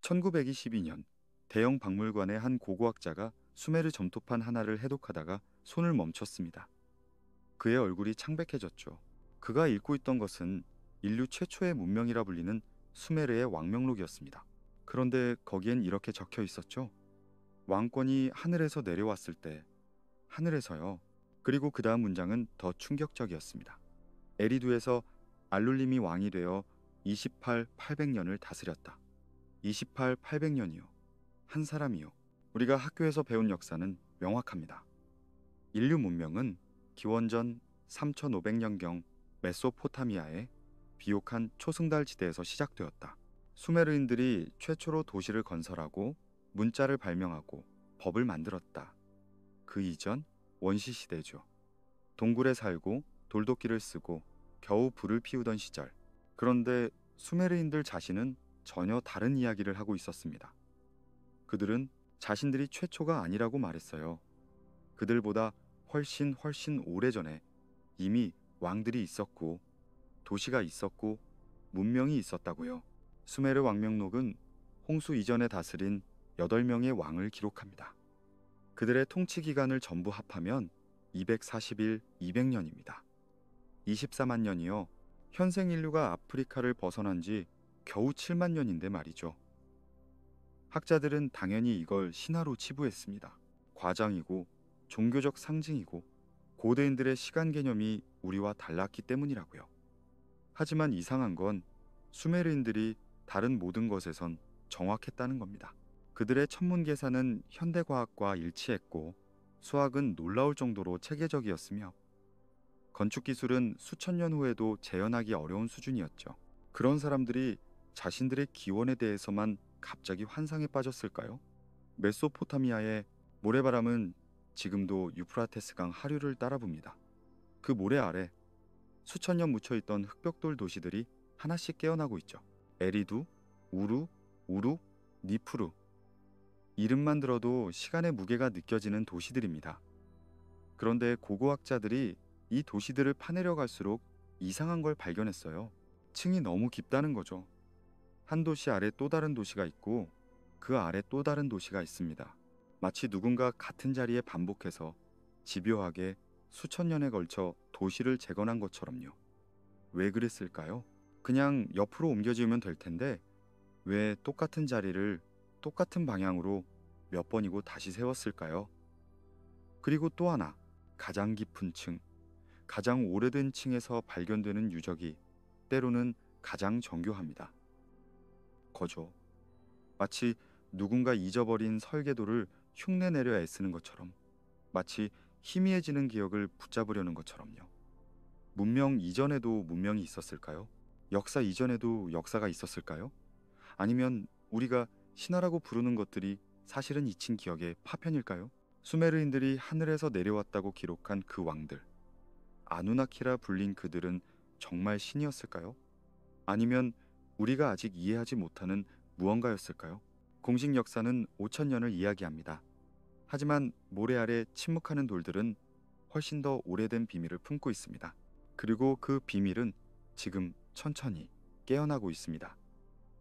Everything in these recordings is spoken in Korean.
1922년 대형 박물관의 한 고고학자가 수메르 점토판 하나를 해독하다가 손을 멈췄습니다. 그의 얼굴이 창백해졌죠. 그가 읽고 있던 것은 인류 최초의 문명이라 불리는 수메르의 왕명록이었습니다. 그런데 거기엔 이렇게 적혀 있었죠. 왕권이 하늘에서 내려왔을 때, 하늘에서요. 그리고 그 다음 문장은 더 충격적이었습니다. 에리두에서 알룰림이 왕이 되어 28,800년을 다스렸다. 28,800년이요. 한 사람이요. 우리가 학교에서 배운 역사는 명확합니다. 인류 문명은 기원전 3,500년경 메소포타미아의 비옥한 초승달 지대에서 시작되었다. 수메르인들이 최초로 도시를 건설하고 문자를 발명하고 법을 만들었다. 그 이전 원시 시대죠. 동굴에 살고 돌도끼를 쓰고 겨우 불을 피우던 시절. 그런데 수메르인들 자신은 전혀 다른 이야기를 하고 있었습니다. 그들은 자신들이 최초가 아니라고 말했어요. 그들보다 훨씬 오래전에 이미 왕들이 있었고 도시가 있었고 문명이 있었다고요. 수메르 왕명록은 홍수 이전에 다스린 8명의 왕을 기록합니다. 그들의 통치 기간을 전부 합하면 241, 200년입니다. 24만 년이요. 현생 인류가 아프리카를 벗어난 지 겨우 7만 년인데 말이죠. 학자들은 당연히 이걸 신화로 치부했습니다. 과장이고 종교적 상징이고 고대인들의 시간 개념이 우리와 달랐기 때문이라고요. 하지만 이상한 건 수메르인들이 다른 모든 것에선 정확했다는 겁니다. 그들의 천문 계산은 현대 과학과 일치했고 수학은 놀라울 정도로 체계적이었으며 건축 기술은 수천 년 후에도 재현하기 어려운 수준이었죠. 그런 사람들이 자신들의 기원에 대해서만 갑자기 환상에 빠졌을까요? 메소포타미아의 모래바람은 지금도 유프라테스강 하류를 따라붑니다. 그 모래 아래 수천 년 묻혀있던 흑벽돌 도시들이 하나씩 깨어나고 있죠. 에리두, 우루, 우룩, 니프루. 이름만 들어도 시간의 무게가 느껴지는 도시들입니다. 그런데 고고학자들이 이 도시들을 파내려 갈수록 이상한 걸 발견했어요. 층이 너무 깊다는 거죠. 한 도시 아래 또 다른 도시가 있고 그 아래 또 다른 도시가 있습니다. 마치 누군가 같은 자리에 반복해서 집요하게 수천 년에 걸쳐 도시를 재건한 것처럼요. 왜 그랬을까요? 그냥 옆으로 옮겨 지으면 될 텐데 왜 똑같은 자리를 똑같은 방향으로 몇 번이고 다시 세웠을까요? 그리고 또 하나, 가장 깊은 층, 가장 오래된 층에서 발견되는 유적이 때로는 가장 정교합니다. 거죠. 마치 누군가 잊어버린 설계도를 흉내내려 애쓰는 것처럼, 마치 희미해지는 기억을 붙잡으려는 것처럼요. 문명 이전에도 문명이 있었을까요? 역사 이전에도 역사가 있었을까요? 아니면 우리가 신화라고 부르는 것들이 사실은 잊힌 기억의 파편일까요? 수메르인들이 하늘에서 내려왔다고 기록한 그 왕들, 아누나키라 불린 그들은 정말 신이었을까요? 아니면 우리가 아직 이해하지 못하는 무언가였을까요? 공식 역사는 5천 년을 이야기합니다. 하지만 모래 아래 침묵하는 돌들은 훨씬 더 오래된 비밀을 품고 있습니다. 그리고 그 비밀은 지금 천천히 깨어나고 있습니다.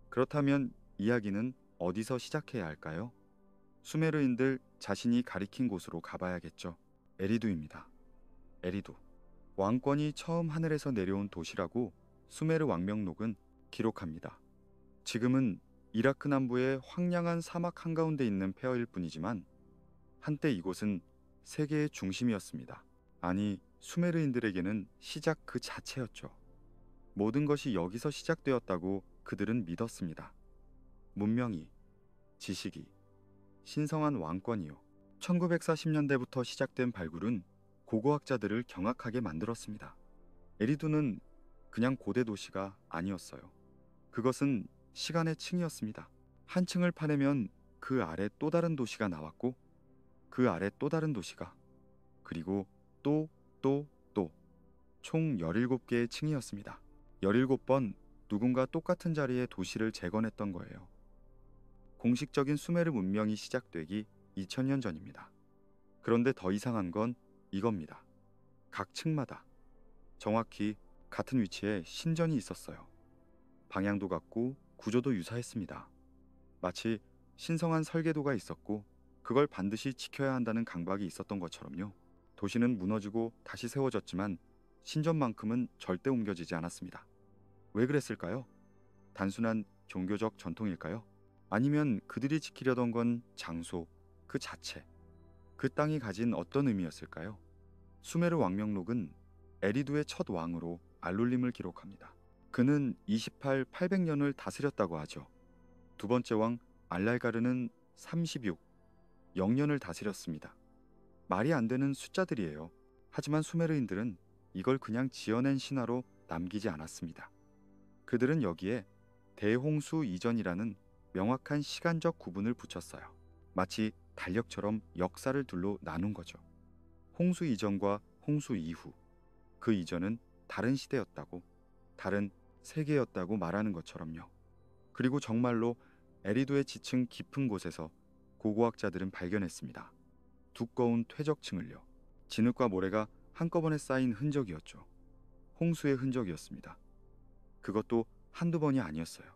그렇다면 이야기는 어디서 시작해야 할까요? 수메르인들 자신이 가리킨 곳으로 가봐야겠죠. 에리두입니다. 에리두. 왕권이 처음 하늘에서 내려온 도시라고 수메르 왕명록은 기록합니다. 지금은 이라크 남부의 황량한 사막 한가운데 있는 폐허일 뿐이지만 한때 이곳은 세계의 중심이었습니다. 아니, 수메르인들에게는 시작 그 자체였죠. 모든 것이 여기서 시작되었다고 그들은 믿었습니다. 문명이, 지식이, 신성한 왕권이요. 1940년대부터 시작된 발굴은 고고학자들을 경악하게 만들었습니다. 에리두는 그냥 고대 도시가 아니었어요. 그것은 시간의 층이었습니다. 한 층을 파내면 그 아래 또 다른 도시가 나왔고 그 아래 또 다른 도시가, 그리고 또 총 17개의 층이었습니다. 17번 누군가 똑같은 자리에 도시를 재건했던 거예요. 공식적인 수메르 문명이 시작되기 2000년 전입니다. 그런데 더 이상한 건 이겁니다. 각 층마다 정확히 같은 위치에 신전이 있었어요. 방향도 같고 구조도 유사했습니다. 마치 신성한 설계도가 있었고 그걸 반드시 지켜야 한다는 강박이 있었던 것처럼요. 도시는 무너지고 다시 세워졌지만 신전만큼은 절대 옮겨지지 않았습니다. 왜 그랬을까요? 단순한 종교적 전통일까요? 아니면 그들이 지키려던 건 장소 그 자체, 그 땅이 가진 어떤 의미였을까요? 수메르 왕명록은 에리두의 첫 왕으로 알룰림을 기록합니다. 그는 800년을 다스렸다고 하죠. 두 번째 왕 알랄가르는 36, 0년을 다스렸습니다. 말이 안 되는 숫자들이에요. 하지만 수메르인들은 이걸 그냥 지어낸 신화로 남기지 않았습니다. 그들은 여기에 대홍수 이전이라는 명확한 시간적 구분을 붙였어요. 마치 달력처럼 역사를 둘로 나눈 거죠. 홍수 이전과 홍수 이후, 그 이전은 다른 시대였다고, 다른 세계였다고 말하는 것처럼요. 그리고 정말로 에리도의 지층 깊은 곳에서 고고학자들은 발견했습니다. 두꺼운 퇴적층을요. 진흙과 모래가 한꺼번에 쌓인 흔적이었죠. 홍수의 흔적이었습니다. 그것도 한두 번이 아니었어요.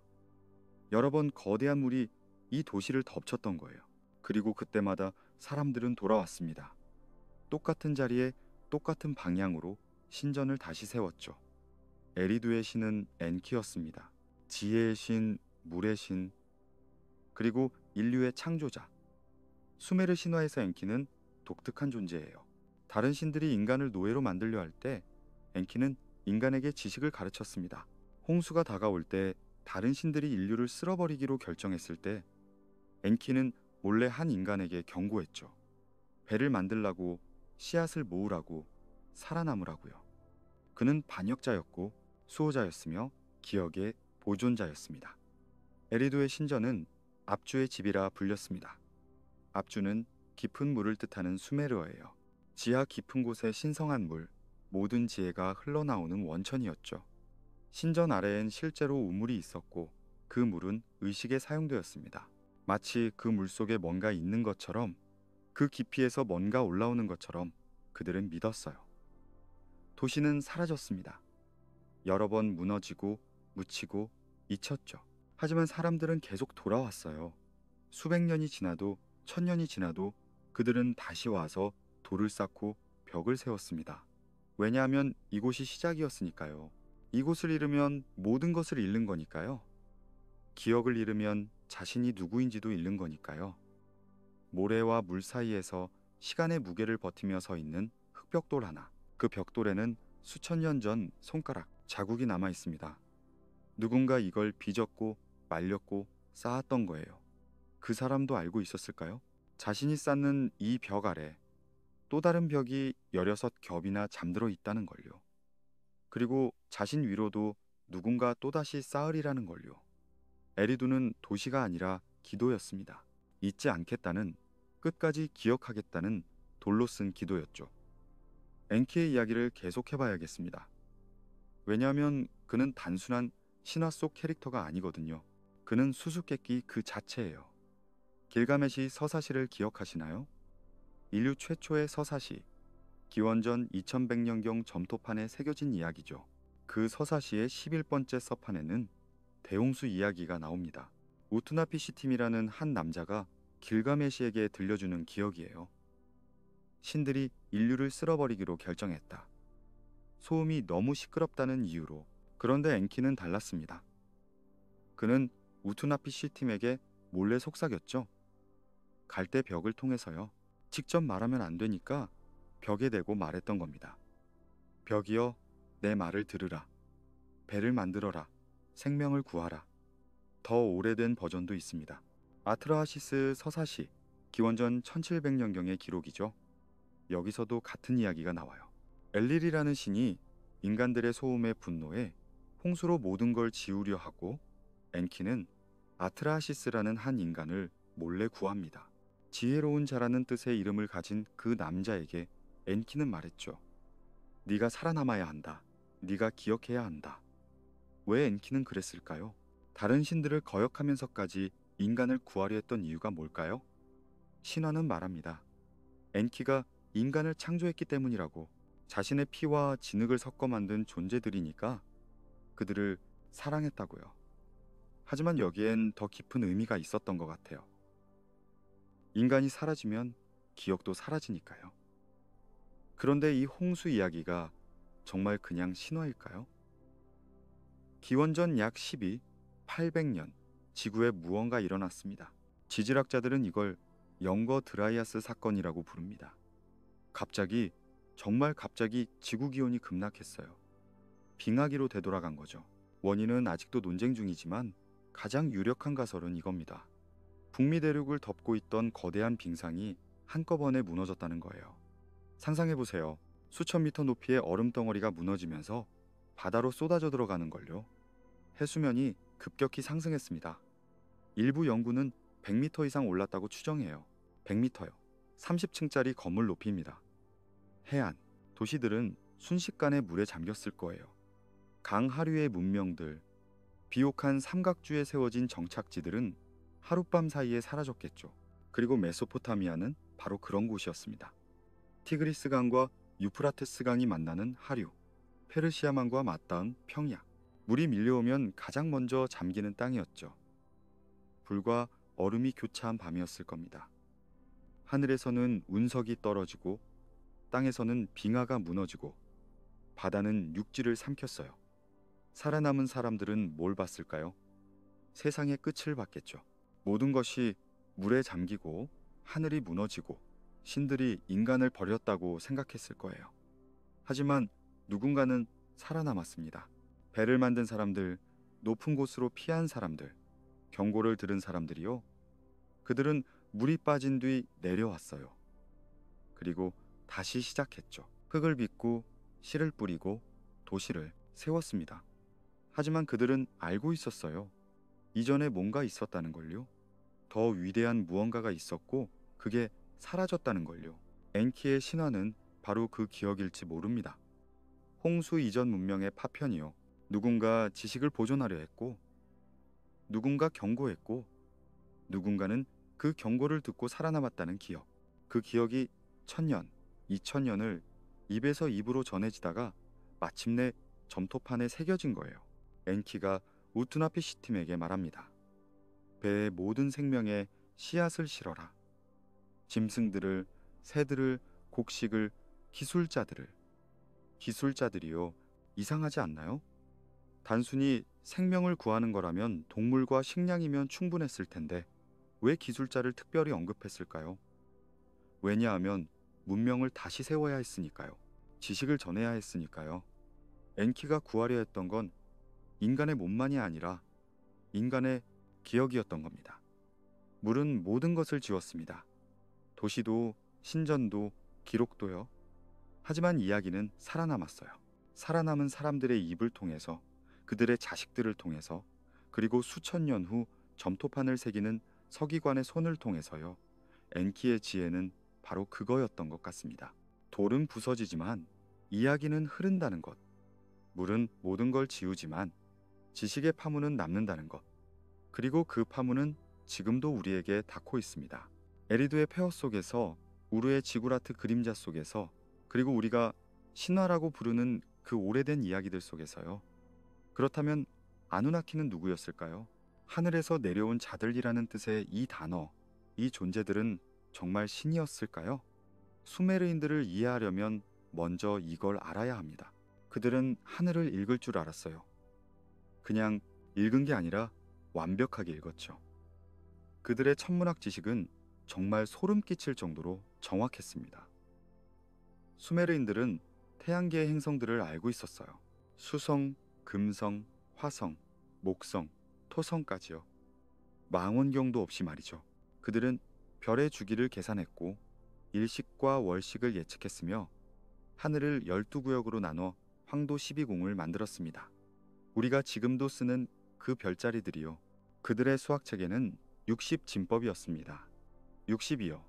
여러 번 거대한 물이 이 도시를 덮쳤던 거예요. 그리고 그때마다 사람들은 돌아왔습니다. 똑같은 자리에 똑같은 방향으로 신전을 다시 세웠죠. 에리두의 신은 엔키였습니다. 지혜의 신, 물의 신, 그리고 인류의 창조자. 수메르 신화에서 엔키는 독특한 존재예요. 다른 신들이 인간을 노예로 만들려 할 때 엔키는 인간에게 지식을 가르쳤습니다. 홍수가 다가올 때 다른 신들이 인류를 쓸어버리기로 결정했을 때 엔키는 몰래 한 인간에게 경고했죠. 배를 만들라고, 씨앗을 모으라고, 살아남으라고요. 그는 반역자였고 수호자였으며 기억의 보존자였습니다. 에리도의 신전은 압주의 집이라 불렸습니다. 압주는 깊은 물을 뜻하는 수메르어예요. 지하 깊은 곳의 신성한 물, 모든 지혜가 흘러나오는 원천이었죠. 신전 아래엔 실제로 우물이 있었고 그 물은 의식에 사용되었습니다. 마치 그 물 속에 뭔가 있는 것처럼, 그 깊이에서 뭔가 올라오는 것처럼 그들은 믿었어요. 도시는 사라졌습니다. 여러 번 무너지고 묻히고 잊혔죠. 하지만 사람들은 계속 돌아왔어요. 수백 년이 지나도 1000년이 지나도 그들은 다시 와서 돌을 쌓고 벽을 세웠습니다. 왜냐하면 이곳이 시작이었으니까요. 이곳을 잃으면 모든 것을 잃는 거니까요. 기억을 잃으면 자신이 누구인지도 잃는 거니까요. 모래와 물 사이에서 시간의 무게를 버티며 서 있는 흙벽돌 하나. 그 벽돌에는 수천 년 전 손가락 자국이 남아 있습니다. 누군가 이걸 빚었고 말렸고 쌓았던 거예요. 그 사람도 알고 있었을까요? 자신이 쌓는 이 벽 아래 또 다른 벽이 16겹이나 잠들어 있다는 걸요. 그리고 자신 위로도 누군가 또다시 쌓으리라는 걸요. 에리두는 도시가 아니라 기도였습니다. 잊지 않겠다는, 끝까지 기억하겠다는 돌로 쓴 기도였죠. 엔키의 이야기를 계속해봐야겠습니다. 왜냐하면 그는 단순한 신화 속 캐릭터가 아니거든요. 그는 수수께끼 그 자체예요. 길가메시 서사시를 기억하시나요? 인류 최초의 서사시, 기원전 2100년경 점토판에 새겨진 이야기죠. 그 서사시의 11번째 서판에는 대홍수 이야기가 나옵니다. 우투나피시팀이라는 한 남자가 길가메시에게 들려주는 기억이에요. 신들이 인류를 쓸어버리기로 결정했다. 소음이 너무 시끄럽다는 이유로. 그런데 엔키는 달랐습니다. 그는 우투나피시팀에게 몰래 속삭였죠. 갈대 벽을 통해서요. 직접 말하면 안 되니까 벽에 대고 말했던 겁니다. 벽이여, 내 말을 들으라. 배를 만들어라. 생명을 구하라. 더 오래된 버전도 있습니다. 아트라하시스 서사시, 기원전 1700년경의 기록이죠. 여기서도 같은 이야기가 나와요. 엘릴이라는 신이 인간들의 소음에 분노해 홍수로 모든 걸 지우려 하고 엔키는 아트라하시스라는 한 인간을 몰래 구합니다. 지혜로운 자라는 뜻의 이름을 가진 그 남자에게 엔키는 말했죠. 네가 살아남아야 한다. 네가 기억해야 한다. 왜 엔키는 그랬을까요? 다른 신들을 거역하면서까지 인간을 구하려 했던 이유가 뭘까요? 신화는 말합니다. 엔키가 인간을 창조했기 때문이라고. 자신의 피와 진흙을 섞어 만든 존재들이니까 그들을 사랑했다고요. 하지만 여기엔 더 깊은 의미가 있었던 것 같아요. 인간이 사라지면 기억도 사라지니까요. 그런데 이 홍수 이야기가 정말 그냥 신화일까요? 기원전 약 800년 지구에 무언가 일어났습니다. 지질학자들은 이걸 영거 드라이아스 사건이라고 부릅니다. 갑자기, 정말 갑자기 지구 기온이 급락했어요. 빙하기로 되돌아간 거죠. 원인은 아직도 논쟁 중이지만 가장 유력한 가설은 이겁니다. 북미 대륙을 덮고 있던 거대한 빙상이 한꺼번에 무너졌다는 거예요. 상상해보세요. 수천 미터 높이의 얼음 덩어리가 무너지면서 바다로 쏟아져 들어가는 걸요. 해수면이 급격히 상승했습니다. 일부 연구는 100m 이상 올랐다고 추정해요. 100m요. 30층짜리 건물 높이입니다. 해안, 도시들은 순식간에 물에 잠겼을 거예요. 강 하류의 문명들, 비옥한 삼각주에 세워진 정착지들은 하룻밤 사이에 사라졌겠죠. 그리고 메소포타미아는 바로 그런 곳이었습니다. 티그리스 강과 유프라테스 강이 만나는 하류, 페르시아만과 맞닿은 평야. 물이 밀려오면 가장 먼저 잠기는 땅이었죠. 불과 얼음이 교차한 밤이었을 겁니다. 하늘에서는 운석이 떨어지고 땅에서는 빙하가 무너지고 바다는 육지를 삼켰어요. 살아남은 사람들은 뭘 봤을까요? 세상의 끝을 봤겠죠. 모든 것이 물에 잠기고 하늘이 무너지고 신들이 인간을 버렸다고 생각했을 거예요. 하지만 누군가는 살아남았습니다. 배를 만든 사람들, 높은 곳으로 피한 사람들, 경고를 들은 사람들이요. 그들은 물이 빠진 뒤 내려왔어요. 그리고 다시 시작했죠. 흙을 빚고 씨를 뿌리고 도시를 세웠습니다. 하지만 그들은 알고 있었어요. 이전에 뭔가 있었다는 걸요. 더 위대한 무언가가 있었고 그게 사라졌다는 걸요. 엔키의 신화는 바로 그 기억일지 모릅니다. 홍수 이전 문명의 파편이요. 누군가 지식을 보존하려 했고 누군가 경고했고 누군가는 그 경고를 듣고 살아남았다는 기억. 그 기억이 1000년, 2000년을 입에서 입으로 전해지다가 마침내 점토판에 새겨진 거예요. 엔키가 우투나피시팀에게 말합니다. 배의 모든 생명에 씨앗을 실어라. 짐승들을, 새들을, 곡식을, 기술자들을. 기술자들이요. 이상하지 않나요? 단순히 생명을 구하는 거라면 동물과 식량이면 충분했을 텐데 왜 기술자를 특별히 언급했을까요? 왜냐하면 문명을 다시 세워야 했으니까요. 지식을 전해야 했으니까요. 엔키가 구하려 했던 건 인간의 몸만이 아니라 인간의 기억이었던 겁니다. 물은 모든 것을 지웠습니다. 도시도, 신전도, 기록도요. 하지만 이야기는 살아남았어요. 살아남은 사람들의 입을 통해서, 그들의 자식들을 통해서, 그리고 수천 년 후 점토판을 새기는 서기관의 손을 통해서요. 엔키의 지혜는 바로 그거였던 것 같습니다. 돌은 부서지지만 이야기는 흐른다는 것. 물은 모든 걸 지우지만 지식의 파문은 남는다는 것. 그리고 그 파문은 지금도 우리에게 닿고 있습니다. 에리드의 폐허 속에서, 우르의 지구라트 그림자 속에서, 그리고 우리가 신화라고 부르는 그 오래된 이야기들 속에서요. 그렇다면 아누나키는 누구였을까요? 하늘에서 내려온 자들이라는 뜻의 이 단어, 이 존재들은 정말 신이었을까요? 수메르인들을 이해하려면 먼저 이걸 알아야 합니다. 그들은 하늘을 읽을 줄 알았어요. 그냥 읽은 게 아니라 완벽하게 읽었죠. 그들의 천문학 지식은 정말 소름 끼칠 정도로 정확했습니다. 수메르인들은 태양계의 행성들을 알고 있었어요. 수성, 금성, 화성, 목성, 토성까지요. 망원경도 없이 말이죠. 그들은 별의 주기를 계산했고 일식과 월식을 예측했으며 하늘을 12구역으로 나눠 황도 12궁을 만들었습니다. 우리가 지금도 쓰는 그 별자리들이요. 그들의 수학책에는 60진법이었습니다. 60이요.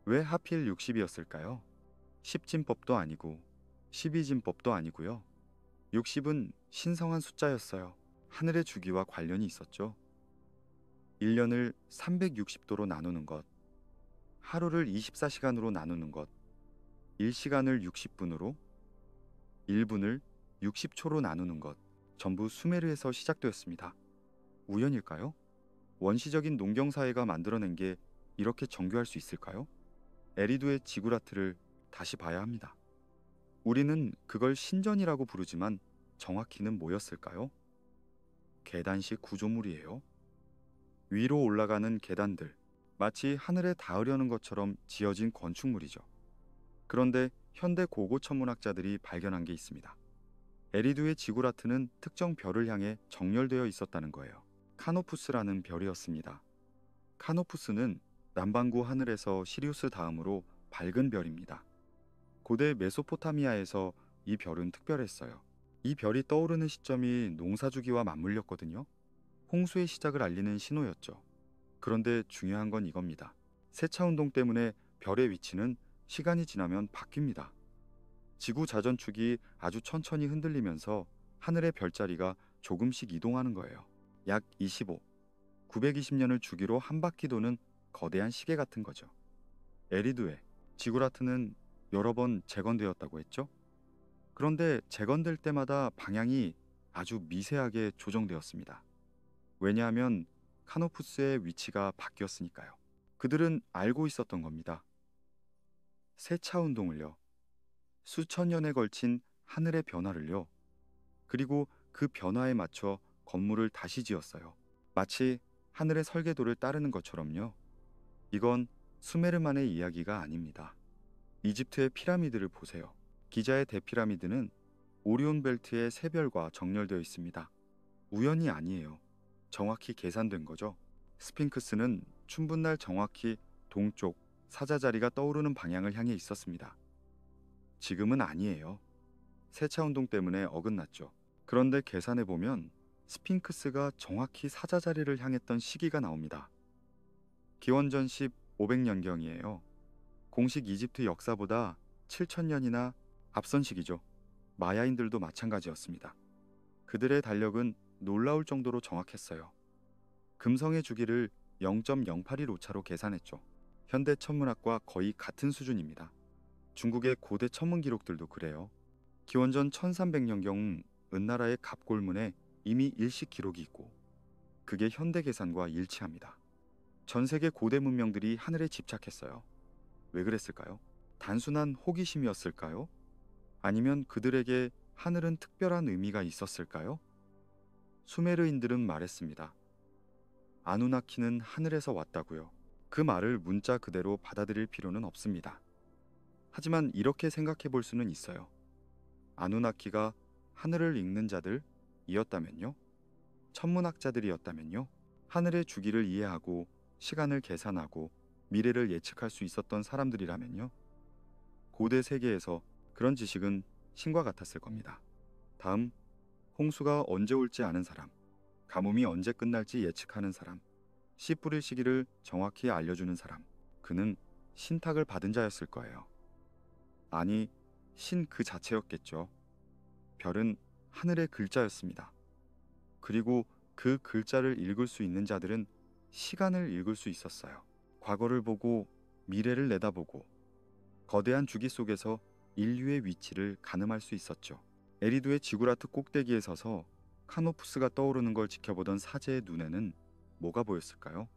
왜 하필 60이었을까요? 10진법도 아니고 12진법도 아니고요. 60은 신성한 숫자였어요. 하늘의 주기와 관련이 있었죠. 1년을 360도로 나누는 것, 하루를 24시간으로 나누는 것, 1시간을 60분으로, 1분을 60초로 나누는 것, 전부 수메르에서 시작되었습니다. 우연일까요? 원시적인 농경사회가 만들어낸 게 이렇게 정교할 수 있을까요? 에리두의 지구라트를 다시 봐야 합니다. 우리는 그걸 신전이라고 부르지만 정확히는 뭐였을까요? 계단식 구조물이에요. 위로 올라가는 계단들, 마치 하늘에 닿으려는 것처럼 지어진 건축물이죠. 그런데 현대 고고 천문학자들이 발견한 게 있습니다. 에리두의 지구라트는 특정 별을 향해 정렬되어 있었다는 거예요. 카노푸스라는 별이었습니다. 카노푸스는 남반구 하늘에서 시리우스 다음으로 밝은 별입니다. 고대 메소포타미아에서 이 별은 특별했어요. 이 별이 떠오르는 시점이 농사주기와 맞물렸거든요. 홍수의 시작을 알리는 신호였죠. 그런데 중요한 건 이겁니다. 세차 운동 때문에 별의 위치는 시간이 지나면 바뀝니다. 지구 자전축이 아주 천천히 흔들리면서 하늘의 별자리가 조금씩 이동하는 거예요. 약 25, 920년을 주기로 한 바퀴 도는 거대한 시계 같은 거죠. 에리두에 지구라트는 여러 번 재건되었다고 했죠. 그런데 재건될 때마다 방향이 아주 미세하게 조정되었습니다. 왜냐하면 카노푸스의 위치가 바뀌었으니까요. 그들은 알고 있었던 겁니다. 세차 운동을요. 수천 년에 걸친 하늘의 변화를요. 그리고 그 변화에 맞춰 건물을 다시 지었어요. 마치 하늘의 설계도를 따르는 것처럼요. 이건 수메르만의 이야기가 아닙니다. 이집트의 피라미드를 보세요. 기자의 대피라미드는 오리온 벨트의 세 별과 정렬되어 있습니다. 우연이 아니에요. 정확히 계산된 거죠. 스핑크스는 춘분날 정확히 동쪽 사자자리가 떠오르는 방향을 향해 있었습니다. 지금은 아니에요. 세차 운동 때문에 어긋났죠. 그런데 계산해 보면 스핑크스가 정확히 사자자리를 향했던 시기가 나옵니다. 기원전 1500년경이에요. 공식 이집트 역사보다 7000년이나 앞선 시기죠. 마야인들도 마찬가지였습니다. 그들의 달력은 놀라울 정도로 정확했어요. 금성의 주기를 0.081 오차로 계산했죠. 현대 천문학과 거의 같은 수준입니다. 중국의 고대 천문 기록들도 그래요. 기원전 1300년경 은나라의 갑골문에 이미 일식 기록이 있고 그게 현대 계산과 일치합니다. 전 세계 고대 문명들이 하늘에 집착했어요. 왜 그랬을까요? 단순한 호기심이었을까요? 아니면 그들에게 하늘은 특별한 의미가 있었을까요? 수메르인들은 말했습니다. 아누나키는 하늘에서 왔다고요. 그 말을 문자 그대로 받아들일 필요는 없습니다. 하지만 이렇게 생각해 볼 수는 있어요. 아누나키가 하늘을 읽는 자들이었다면요? 천문학자들이었다면요? 하늘의 주기를 이해하고 시간을 계산하고 미래를 예측할 수 있었던 사람들이라면요? 고대 세계에서 그런 지식은 신과 같았을 겁니다. 다음, 홍수가 언제 올지 아는 사람, 가뭄이 언제 끝날지 예측하는 사람, 씨 뿌릴 시기를 정확히 알려주는 사람. 그는 신탁을 받은 자였을 거예요. 아니, 신 그 자체였겠죠. 별은 하늘의 글자였습니다. 그리고 그 글자를 읽을 수 있는 자들은 시간을 읽을 수 있었어요. 과거를 보고 미래를 내다보고 거대한 주기 속에서 인류의 위치를 가늠할 수 있었죠. 에리두의 지구라트 꼭대기에 서서 카노푸스가 떠오르는 걸 지켜보던 사제의 눈에는 뭐가 보였을까요?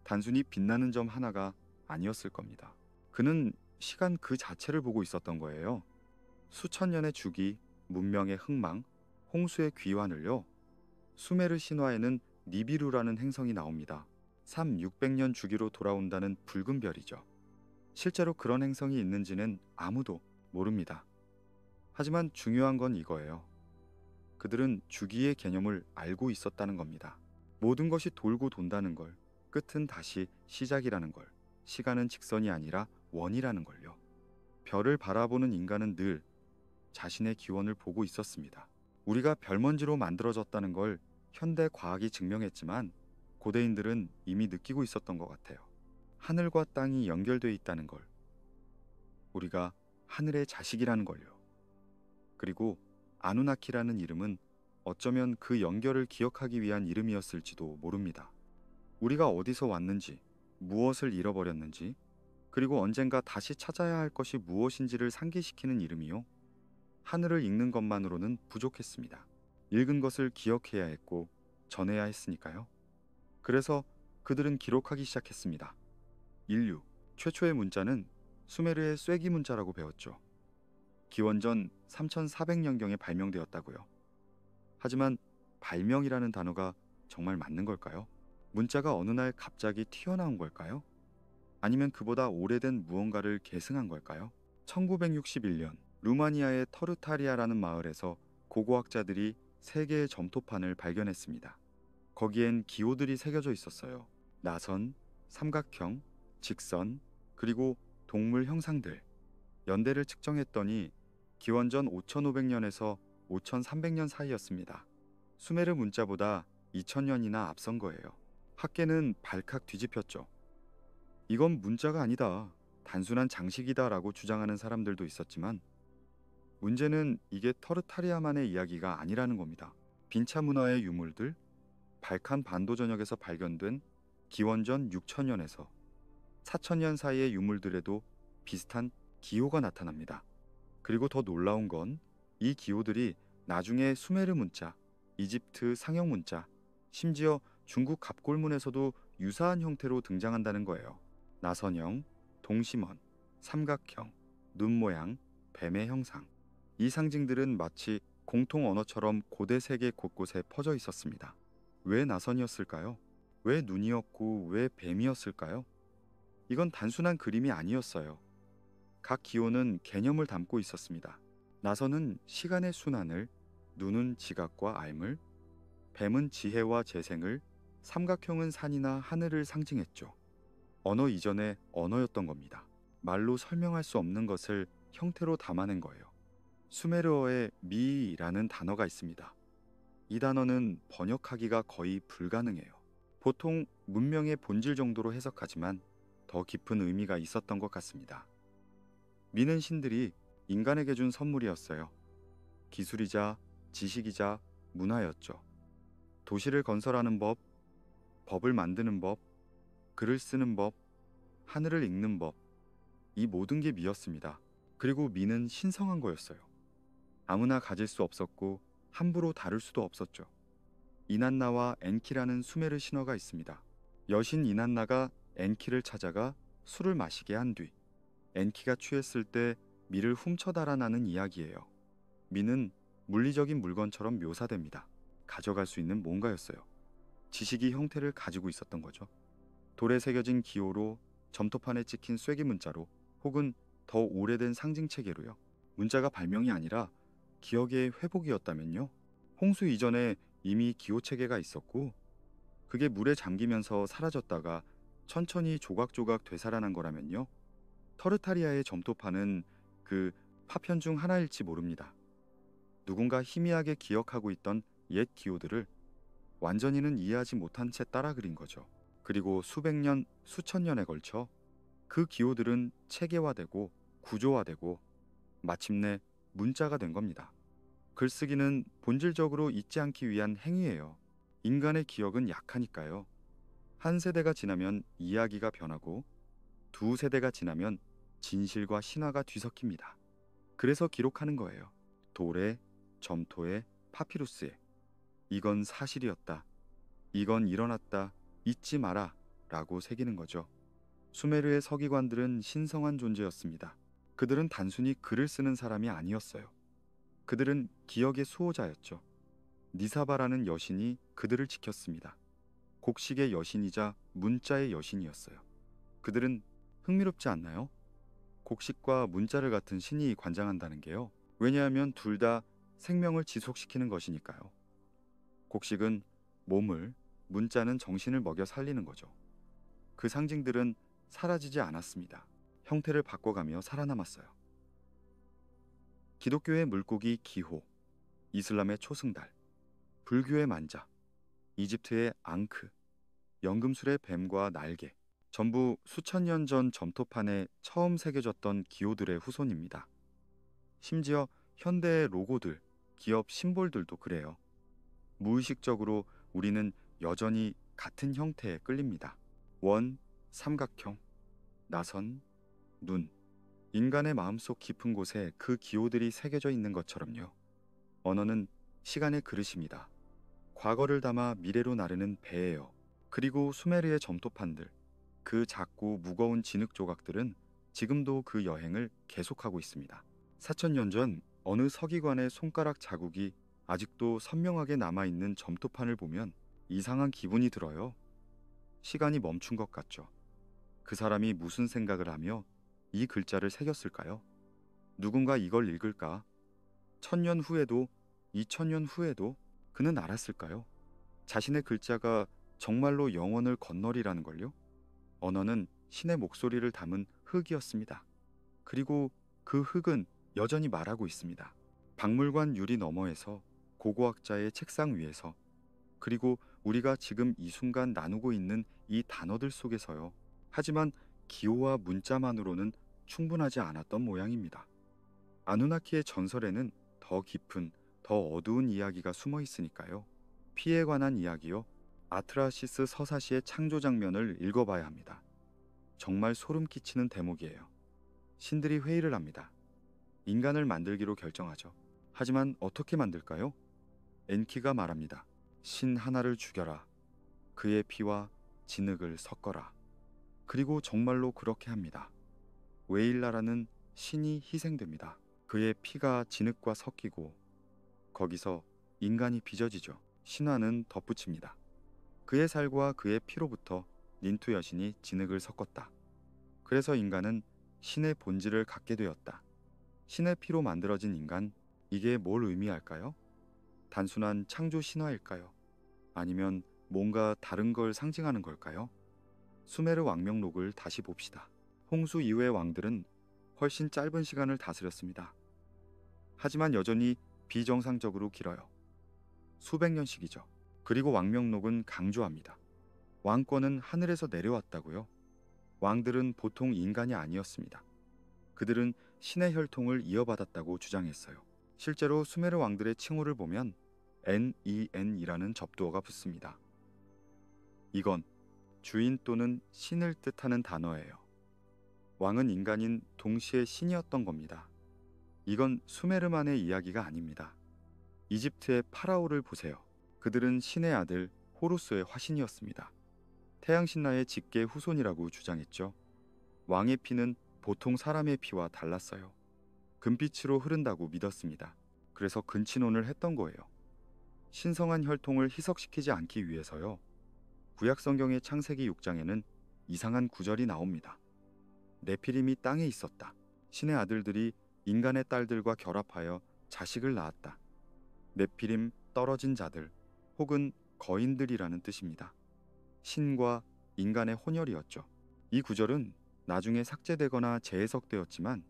단순히 빛나는 점 하나가 아니었을 겁니다. 그는 시간 그 자체를 보고 있었던 거예요. 수천 년의 주기, 문명의 흥망, 홍수의 귀환을요. 수메르 신화에는 니비루라는 행성이 나옵니다. 600년 주기로 돌아온다는 붉은 별이죠. 실제로 그런 행성이 있는지는 아무도 모릅니다. 하지만 중요한 건 이거예요. 그들은 주기의 개념을 알고 있었다는 겁니다. 모든 것이 돌고 돈다는 걸, 끝은 다시 시작이라는 걸, 시간은 직선이 아니라 원이라는 걸요. 별을 바라보는 인간은 늘 자신의 기원을 보고 있었습니다. 우리가 별먼지로 만들어졌다는 걸 현대 과학이 증명했지만 고대인들은 이미 느끼고 있었던 것 같아요. 하늘과 땅이 연결되어 있다는 걸, 우리가 하늘의 자식이라는 걸요. 그리고 아누나키라는 이름은 어쩌면 그 연결을 기억하기 위한 이름이었을지도 모릅니다. 우리가 어디서 왔는지, 무엇을 잃어버렸는지, 그리고 언젠가 다시 찾아야 할 것이 무엇인지를 상기시키는 이름이요. 하늘을 읽는 것만으로는 부족했습니다. 읽은 것을 기억해야 했고 전해야 했으니까요. 그래서 그들은 기록하기 시작했습니다. 인류 최초의 문자는 수메르의 쐐기 문자라고 배웠죠. 기원전 3400년경에 발명되었다고요. 하지만 발명이라는 단어가 정말 맞는 걸까요? 문자가 어느 날 갑자기 튀어나온 걸까요? 아니면 그보다 오래된 무언가를 계승한 걸까요? 1961년 루마니아의 터르타리아라는 마을에서 고고학자들이 세 개의 점토판을 발견했습니다. 거기엔 기호들이 새겨져 있었어요. 나선, 삼각형, 직선, 그리고 동물 형상들. 연대를 측정했더니 기원전 5500년에서 5300년 사이였습니다. 수메르 문자보다 2000년이나 앞선 거예요. 학계는 발칵 뒤집혔죠. 이건 문자가 아니다, 단순한 장식이다라고 주장하는 사람들도 있었지만 문제는 이게 터르타리아만의 이야기가 아니라는 겁니다. 빈차 문화의 유물들, 발칸 반도 전역에서 발견된 기원전 6000년에서 4000년 사이의 유물들에도 비슷한 기호가 나타납니다. 그리고 더 놀라운 건 이 기호들이 나중에 수메르 문자, 이집트 상형 문자, 심지어 중국 갑골문에서도 유사한 형태로 등장한다는 거예요. 나선형, 동심원, 삼각형, 눈 모양, 뱀의 형상. 이 상징들은 마치 공통 언어처럼 고대 세계 곳곳에 퍼져 있었습니다. 왜 나선이었을까요? 왜 눈이었고 왜 뱀이었을까요? 이건 단순한 그림이 아니었어요. 각 기호는 개념을 담고 있었습니다. 나선은 시간의 순환을, 눈은 지각과 삶을, 뱀은 지혜와 재생을, 삼각형은 산이나 하늘을 상징했죠. 언어 이전의 언어였던 겁니다. 말로 설명할 수 없는 것을 형태로 담아낸 거예요. 수메르어에 미라는 단어가 있습니다. 이 단어는 번역하기가 거의 불가능해요. 보통 문명의 본질 정도로 해석하지만 더 깊은 의미가 있었던 것 같습니다. 미는 신들이 인간에게 준 선물이었어요. 기술이자 지식이자 문화였죠. 도시를 건설하는 법, 법을 만드는 법, 글을 쓰는 법, 하늘을 읽는 법, 이 모든 게 미였습니다. 그리고 미는 신성한 거였어요. 아무나 가질 수 없었고 함부로 다룰 수도 없었죠. 이난나와 엔키라는 수메르 신화가 있습니다. 여신 이난나가 엔키를 찾아가 술을 마시게 한 뒤 엔키가 취했을 때 미를 훔쳐 달아나는 이야기예요. 미는 물리적인 물건처럼 묘사됩니다. 가져갈 수 있는 뭔가였어요. 지식이 형태를 가지고 있었던 거죠. 돌에 새겨진 기호로, 점토판에 찍힌 쐐기 문자로, 혹은 더 오래된 상징 체계로요. 문자가 발명이 아니라 기억의 회복이었다면요. 홍수 이전에 이미 기호 체계가 있었고 그게 물에 잠기면서 사라졌다가 천천히 조각조각 되살아난 거라면요. 터르타리아의 점토판은 그 파편 중 하나일지 모릅니다. 누군가 희미하게 기억하고 있던 옛 기호들을 완전히는 이해하지 못한 채 따라 그린 거죠. 그리고 수백 년, 수천 년에 걸쳐 그 기호들은 체계화되고 구조화되고 마침내 문자가 된 겁니다. 글쓰기는 본질적으로 잊지 않기 위한 행위예요. 인간의 기억은 약하니까요. 한 세대가 지나면 이야기가 변하고 두 세대가 지나면 진실과 신화가 뒤섞입니다. 그래서 기록하는 거예요. 돌에, 점토에, 파피루스에. 이건 사실이었다. 이건 일어났다. 잊지 마라. 라고 새기는 거죠. 수메르의 서기관들은 신성한 존재였습니다. 그들은 단순히 글을 쓰는 사람이 아니었어요. 그들은 기억의 수호자였죠. 니사바라는 여신이 그들을 지켰습니다. 곡식의 여신이자 문자의 여신이었어요. 그들은 흥미롭지 않나요? 곡식과 문자를 같은 신이 관장한다는 게요. 왜냐하면 둘 다 생명을 지속시키는 것이니까요. 곡식은 몸을, 문자는 정신을 먹여 살리는 거죠. 그 상징들은 사라지지 않았습니다. 형태를 바꿔가며 살아남았어요. 기독교의 물고기 기호, 이슬람의 초승달, 불교의 만자, 이집트의 앙크, 연금술의 뱀과 날개, 전부 수천 년 전 점토판에 처음 새겨졌던 기호들의 후손입니다. 심지어 현대의 로고들, 기업 심볼들도 그래요. 무의식적으로 우리는 여전히 같은 형태에 끌립니다. 원, 삼각형, 나선, 눈. 인간의 마음속 깊은 곳에 그 기호들이 새겨져 있는 것처럼요. 언어는 시간의 그릇입니다. 과거를 담아 미래로 나르는 배예요. 그리고 수메르의 점토판들, 그 작고 무거운 진흙 조각들은 지금도 그 여행을 계속하고 있습니다. 4천년 전 어느 서기관의 손가락 자국이 아직도 선명하게 남아있는 점토판을 보면 이상한 기분이 들어요. 시간이 멈춘 것 같죠. 그 사람이 무슨 생각을 하며 이 글자를 새겼을까요? 누군가 이걸 읽을까? 1000년 후에도, 2000년 후에도 그는 알았을까요? 자신의 글자가 정말로 영원을 건너리라는 걸요? 언어는 신의 목소리를 담은 흙이었습니다. 그리고 그 흙은 여전히 말하고 있습니다. 박물관 유리 너머에서, 고고학자의 책상 위에서, 그리고 우리가 지금 이 순간 나누고 있는 이 단어들 속에서요. 하지만 기호와 문자만으로는 충분하지 않았던 모양입니다. 아누나키의 전설에는 더 깊은, 더 어두운 이야기가 숨어 있으니까요. 피에 관한 이야기요. 아트라시스 서사시의 창조 장면을 읽어봐야 합니다. 정말 소름 끼치는 대목이에요. 신들이 회의를 합니다. 인간을 만들기로 결정하죠. 하지만 어떻게 만들까요? 엔키가 말합니다. 신 하나를 죽여라. 그의 피와 진흙을 섞어라. 그리고 정말로 그렇게 합니다. 웨일라라는 신이 희생됩니다. 그의 피가 진흙과 섞이고 거기서 인간이 빚어지죠. 신화는 덧붙입니다. 그의 살과 그의 피로부터 닌투 여신이 진흙을 섞었다. 그래서 인간은 신의 본질을 갖게 되었다. 신의 피로 만들어진 인간, 이게 뭘 의미할까요? 단순한 창조 신화일까요? 아니면 뭔가 다른 걸 상징하는 걸까요? 수메르 왕명록을 다시 봅시다. 홍수 이후의 왕들은 훨씬 짧은 시간을 다스렸습니다. 하지만 여전히 비정상적으로 길어요. 수백 년씩이죠. 그리고 왕명록은 강조합니다. 왕권은 하늘에서 내려왔다고요. 왕들은 보통 인간이 아니었습니다. 그들은 신의 혈통을 이어받았다고 주장했어요. 실제로 수메르 왕들의 칭호를 보면 NEN이라는 접두어가 붙습니다. 이건 주인 또는 신을 뜻하는 단어예요. 왕은 인간인 동시에 신이었던 겁니다. 이건 수메르만의 이야기가 아닙니다. 이집트의 파라오를 보세요. 그들은 신의 아들 호루스의 화신이었습니다. 태양신라의 직계 후손이라고 주장했죠. 왕의 피는 보통 사람의 피와 달랐어요. 금빛으로 흐른다고 믿었습니다. 그래서 근친혼을 했던 거예요. 신성한 혈통을 희석시키지 않기 위해서요. 구약 성경의 창세기 6장에는 이상한 구절이 나옵니다. 네피림이 땅에 있었다. 신의 아들들이 인간의 딸들과 결합하여 자식을 낳았다. 네피림 떨어진 자들 혹은 거인들이라는 뜻입니다. 신과 인간의 혼혈이었죠. 이 구절은 나중에 삭제되거나 재해석되었지만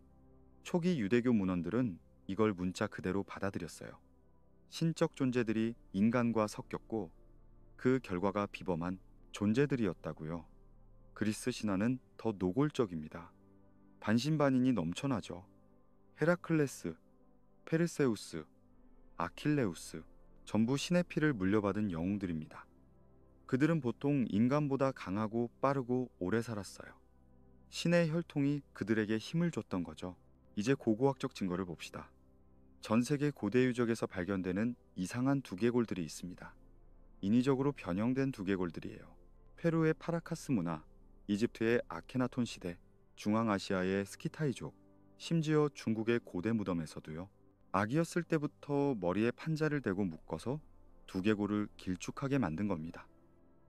초기 유대교 문헌들은 이걸 문자 그대로 받아들였어요. 신적 존재들이 인간과 섞였고 그 결과가 비범한 존재들이었다고요. 그리스 신화는 더 노골적입니다. 반신반인이 넘쳐나죠. 헤라클레스, 페르세우스, 아킬레우스, 전부 신의 피를 물려받은 영웅들입니다. 그들은 보통 인간보다 강하고 빠르고 오래 살았어요. 신의 혈통이 그들에게 힘을 줬던 거죠. 이제 고고학적 증거를 봅시다. 전 세계 고대 유적에서 발견되는 이상한 두개골들이 있습니다. 인위적으로 변형된 두개골들이에요. 페루의 파라카스 문화, 이집트의 아케나톤 시대, 중앙아시아의 스키타이족, 심지어 중국의 고대 무덤에서도요. 아기였을 때부터 머리에 판자를 대고 묶어서 두개골을 길쭉하게 만든 겁니다.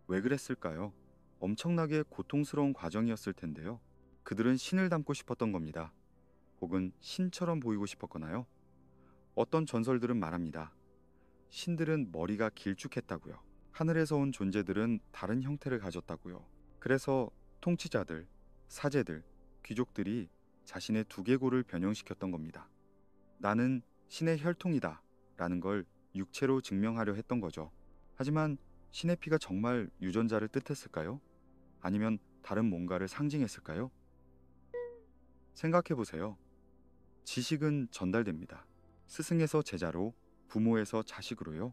왜 그랬을까요? 엄청나게 고통스러운 과정이었을 텐데요. 그들은 신을 닮고 싶었던 겁니다. 혹은 신처럼 보이고 싶었거나요. 어떤 전설들은 말합니다. 신들은 머리가 길쭉했다고요. 하늘에서 온 존재들은 다른 형태를 가졌다고요. 그래서 통치자들, 사제들, 귀족들이 자신의 두개골을 변형시켰던 겁니다. 나는 신의 혈통이다 라는 걸 육체로 증명하려 했던 거죠. 하지만 신의 피가 정말 유전자를 뜻했을까요? 아니면 다른 뭔가를 상징했을까요? 생각해보세요. 지식은 전달됩니다. 스승에서 제자로, 부모에서 자식으로요.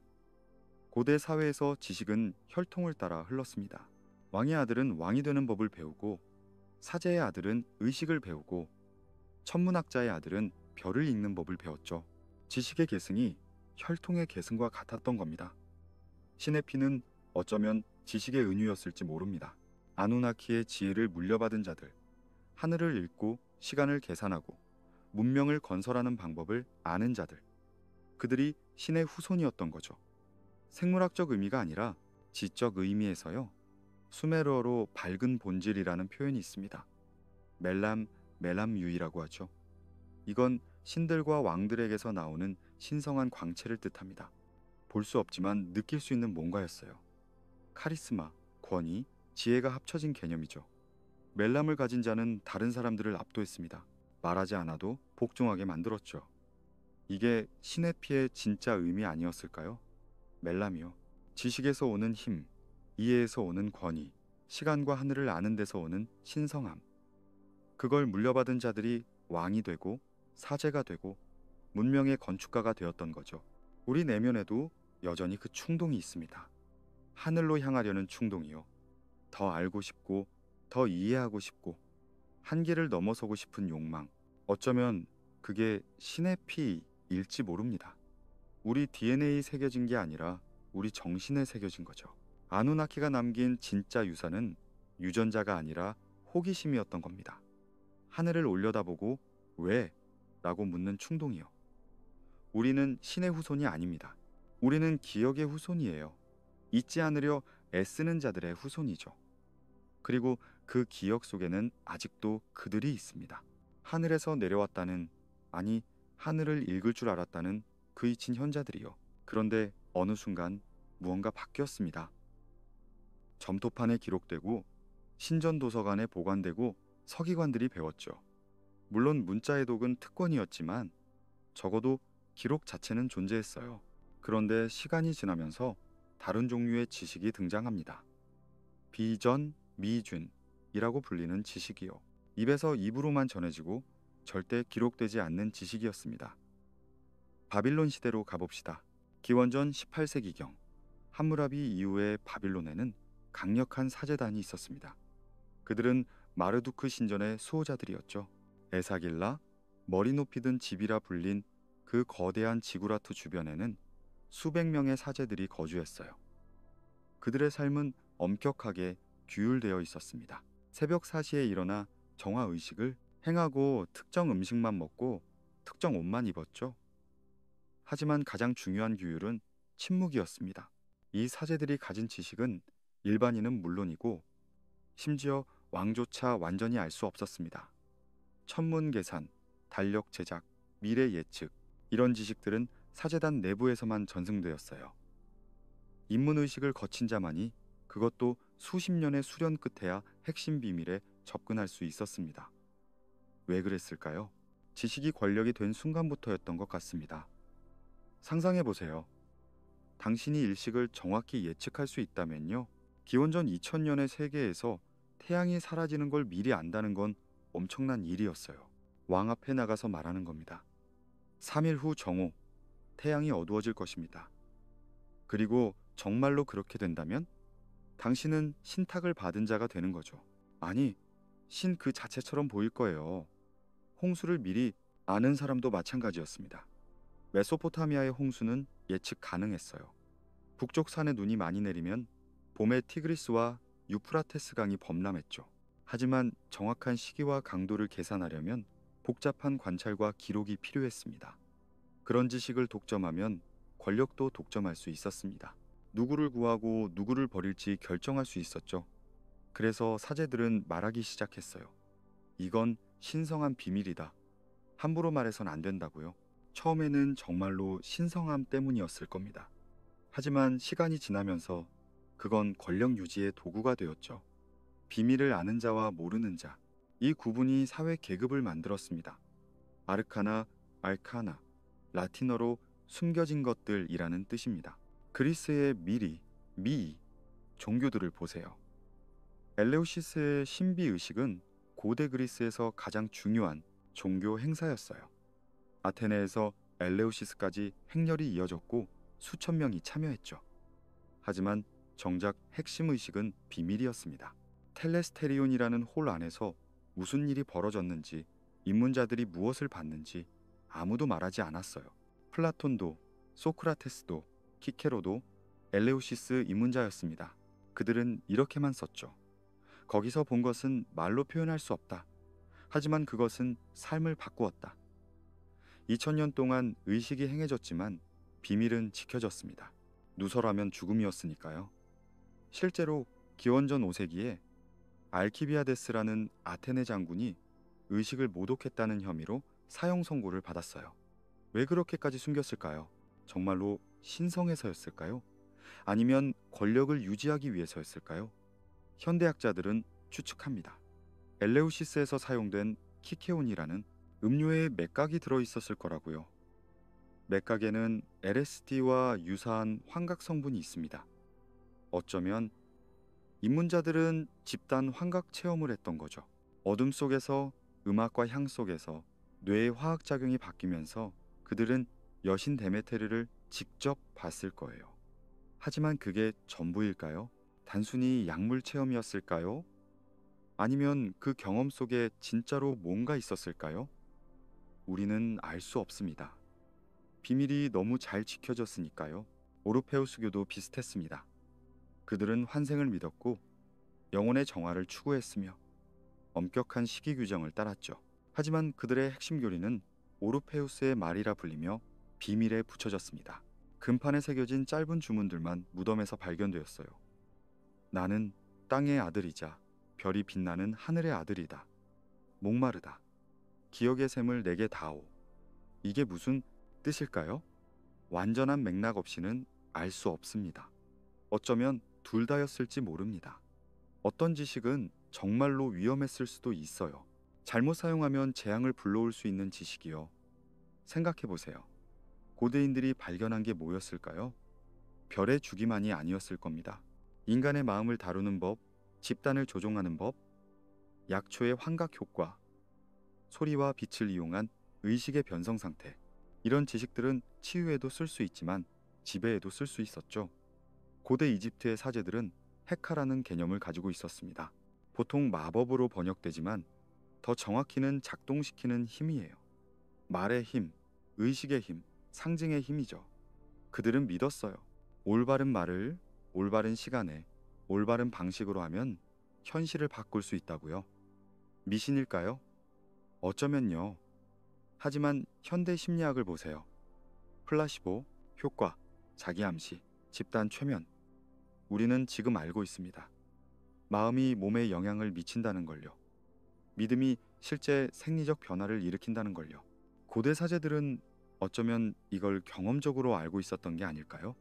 고대 사회에서 지식은 혈통을 따라 흘렀습니다. 왕의 아들은 왕이 되는 법을 배우고, 사제의 아들은 의식을 배우고, 천문학자의 아들은 별을 읽는 법을 배웠죠. 지식의 계승이 혈통의 계승과 같았던 겁니다. 신의 피는 어쩌면 지식의 은유였을지 모릅니다. 아누나키의 지혜를 물려받은 자들, 하늘을 읽고 시간을 계산하고 문명을 건설하는 방법을 아는 자들, 그들이 신의 후손이었던 거죠. 생물학적 의미가 아니라 지적 의미에서요. 수메르어로 밝은 본질이라는 표현이 있습니다. 멜람유이라고 하죠. 이건 신들과 왕들에게서 나오는 신성한 광채를 뜻합니다. 볼 수 없지만 느낄 수 있는 뭔가였어요. 카리스마, 권위, 지혜가 합쳐진 개념이죠. 멜람을 가진 자는 다른 사람들을 압도했습니다. 말하지 않아도 복종하게 만들었죠. 이게 신의 피의 진짜 의미 아니었을까요? 멜람이요. 지식에서 오는 힘, 이해에서 오는 권위, 시간과 하늘을 아는 데서 오는 신성함. 그걸 물려받은 자들이 왕이 되고 사제가 되고 문명의 건축가가 되었던 거죠. 우리 내면에도 여전히 그 충동이 있습니다. 하늘로 향하려는 충동이요. 더 알고 싶고 더 이해하고 싶고 한계를 넘어서고 싶은 욕망. 어쩌면 그게 신의 피일지 모릅니다. 우리 DNA에 새겨진 게 아니라 우리 정신에 새겨진 거죠. 아누나키가 남긴 진짜 유산은 유전자가 아니라 호기심이었던 겁니다. 하늘을 올려다보고 왜? 라고 묻는 충동이요. 우리는 신의 후손이 아닙니다. 우리는 기억의 후손이에요. 잊지 않으려 애쓰는 자들의 후손이죠. 그리고 그 기억 속에는 아직도 그들이 있습니다. 하늘에서 내려왔다는, 아니 하늘을 읽을 줄 알았다는 그 잊힌 현자들이요. 그런데 어느 순간 무언가 바뀌었습니다. 점토판에 기록되고 신전도서관에 보관되고 서기관들이 배웠죠. 물론 문자의 독은 특권이었지만 적어도 기록 자체는 존재했어요. 그런데 시간이 지나면서 다른 종류의 지식이 등장합니다. 비전, 미준이라고 불리는 지식이요. 입에서 입으로만 전해지고 절대 기록되지 않는 지식이었습니다. 바빌론 시대로 가봅시다. 기원전 18세기경 함무라비 이후의 바빌론에는 강력한 사제단이 있었습니다. 그들은 마르두크 신전의 수호자들이었죠. 에사길라, 머리 높이 든 집이라 불린 그 거대한 지구라트 주변에는 수백 명의 사제들이 거주했어요. 그들의 삶은 엄격하게 규율되어 있었습니다. 새벽 4시에 일어나 정화의식을 행하고 특정 음식만 먹고 특정 옷만 입었죠. 하지만 가장 중요한 규율은 침묵이었습니다. 이 사제들이 가진 지식은 일반인은 물론이고 심지어 왕조차 완전히 알 수 없었습니다. 천문 계산, 달력 제작, 미래 예측, 이런 지식들은 사제단 내부에서만 전승되었어요. 입문의식을 거친 자만이, 그것도 수십 년의 수련 끝에야 핵심 비밀에 접근할 수 있었습니다. 왜 그랬을까요? 지식이 권력이 된 순간부터였던 것 같습니다. 상상해 보세요. 당신이 일식을 정확히 예측할 수 있다면요. 기원전 2000년의 세계에서 태양이 사라지는 걸 미리 안다는 건 엄청난 일이었어요. 왕 앞에 나가서 말하는 겁니다. 3일 후 정오, 태양이 어두워질 것입니다. 그리고 정말로 그렇게 된다면 당신은 신탁을 받은 자가 되는 거죠. 아니, 신 그 자체처럼 보일 거예요. 홍수를 미리 아는 사람도 마찬가지였습니다. 메소포타미아의 홍수는 예측 가능했어요. 북쪽 산에 눈이 많이 내리면 봄에 티그리스와 유프라테스 강이 범람했죠. 하지만 정확한 시기와 강도를 계산하려면 복잡한 관찰과 기록이 필요했습니다. 그런 지식을 독점하면 권력도 독점할 수 있었습니다. 누구를 구하고 누구를 버릴지 결정할 수 있었죠. 그래서 사제들은 말하기 시작했어요. 이건 신성한 비밀이다. 함부로 말해선 안 된다고요. 처음에는 정말로 신성함 때문이었을 겁니다. 하지만 시간이 지나면서 그건 권력 유지의 도구가 되었죠. 비밀을 아는 자와 모르는 자, 이 구분이 사회 계급을 만들었습니다. 아르카나, 알카나, 라틴어로 숨겨진 것들이라는 뜻입니다. 그리스의 미리, 미이, 종교들을 보세요. 엘레우시스의 신비의식은 고대 그리스에서 가장 중요한 종교 행사였어요. 아테네에서 엘레우시스까지 행렬이 이어졌고 수천 명이 참여했죠. 하지만 정작 핵심 의식은 비밀이었습니다. 텔레스테리온이라는 홀 안에서 무슨 일이 벌어졌는지, 입문자들이 무엇을 봤는지 아무도 말하지 않았어요. 플라톤도, 소크라테스도, 키케로도 엘레우시스 입문자였습니다. 그들은 이렇게만 썼죠. 거기서 본 것은 말로 표현할 수 없다. 하지만 그것은 삶을 바꾸었다. 2000년 동안 의식이 행해졌지만 비밀은 지켜졌습니다. 누설하면 죽음이었으니까요. 실제로 기원전 5세기에 알키비아데스라는 아테네 장군이 의식을 모독했다는 혐의로 사형 선고를 받았어요. 왜 그렇게까지 숨겼을까요? 정말로 신성해서였을까요? 아니면 권력을 유지하기 위해서였을까요? 현대학자들은 추측합니다. 엘레우시스에서 사용된 키케온이라는 음료에 맥각이 들어있었을 거라고요. 맥각에는 LSD와 유사한 환각 성분이 있습니다. 어쩌면 입문자들은 집단 환각 체험을 했던 거죠. 어둠 속에서 음악과 향 속에서 뇌의 화학작용이 바뀌면서 그들은 여신 데메테르를 직접 봤을 거예요. 하지만 그게 전부일까요? 단순히 약물 체험이었을까요? 아니면 그 경험 속에 진짜로 뭔가 있었을까요? 우리는 알 수 없습니다. 비밀이 너무 잘 지켜졌으니까요. 오르페우스교도 비슷했습니다. 그들은 환생을 믿었고 영혼의 정화를 추구했으며 엄격한 시기 규정을 따랐죠. 하지만 그들의 핵심 교리는 오르페우스의 말이라 불리며 비밀에 붙여졌습니다. 금판에 새겨진 짧은 주문들만 무덤에서 발견되었어요. 나는 땅의 아들이자 별이 빛나는 하늘의 아들이다. 목마르다. 기억의 샘을 내게 다오. 이게 무슨 뜻일까요? 완전한 맥락 없이는 알 수 없습니다. 어쩌면 둘 다였을지 모릅니다. 어떤 지식은 정말로 위험했을 수도 있어요. 잘못 사용하면 재앙을 불러올 수 있는 지식이요. 생각해 보세요. 고대인들이 발견한 게 뭐였을까요? 별의 주기만이 아니었을 겁니다. 인간의 마음을 다루는 법, 집단을 조종하는 법, 약초의 환각 효과, 소리와 빛을 이용한 의식의 변성 상태. 이런 지식들은 치유에도 쓸 수 있지만 지배에도 쓸 수 있었죠. 고대 이집트의 사제들은 헤카라는 개념을 가지고 있었습니다. 보통 마법으로 번역되지만 더 정확히는 작동시키는 힘이에요. 말의 힘, 의식의 힘, 상징의 힘이죠. 그들은 믿었어요. 올바른 말을 올바른 시간에 올바른 방식으로 하면 현실을 바꿀 수 있다고요. 미신일까요? 어쩌면요. 하지만 현대 심리학을 보세요. 플라시보, 효과, 자기암시, 집단 최면. 우리는 지금 알고 있습니다. 마음이 몸에 영향을 미친다는 걸요. 믿음이 실제 생리적 변화를 일으킨다는 걸요. 고대 사제들은 어쩌면 이걸 경험적으로 알고 있었던 게 아닐까요?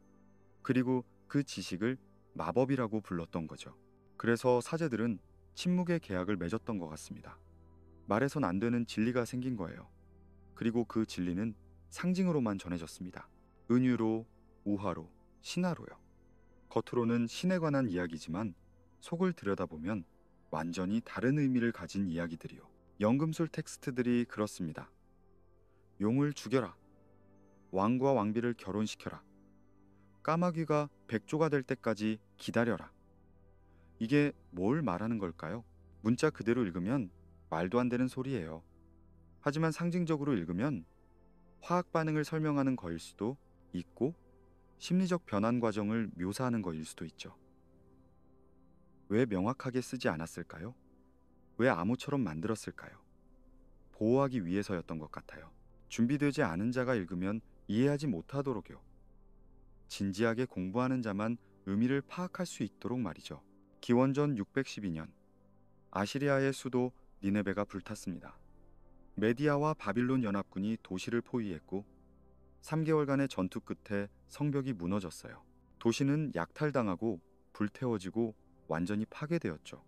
그리고 그 지식을 마법이라고 불렀던 거죠. 그래서 사제들은 침묵의 계약을 맺었던 것 같습니다. 말해선 안 되는 진리가 생긴 거예요. 그리고 그 진리는 상징으로만 전해졌습니다. 은유로, 우화로, 신화로요. 겉으로는 신에 관한 이야기지만 속을 들여다보면 완전히 다른 의미를 가진 이야기들이요. 연금술 텍스트들이 그렇습니다. 용을 죽여라. 왕과 왕비를 결혼시켜라. 까마귀가 백조가 될 때까지 기다려라. 이게 뭘 말하는 걸까요? 문자 그대로 읽으면 말도 안 되는 소리예요. 하지만 상징적으로 읽으면 화학 반응을 설명하는 거일 수도 있고 심리적 변환 과정을 묘사하는 거일 수도 있죠. 왜 명확하게 쓰지 않았을까요? 왜 암호처럼 만들었을까요? 보호하기 위해서였던 것 같아요. 준비되지 않은 자가 읽으면 이해하지 못하도록요. 진지하게 공부하는 자만 의미를 파악할 수 있도록 말이죠. 기원전 612년 아시리아의 수도 니네베가 불탔습니다. 메디아와 바빌론 연합군이 도시를 포위했고 3개월간의 전투 끝에 성벽이 무너졌어요. 도시는 약탈당하고 불태워지고 완전히 파괴되었죠.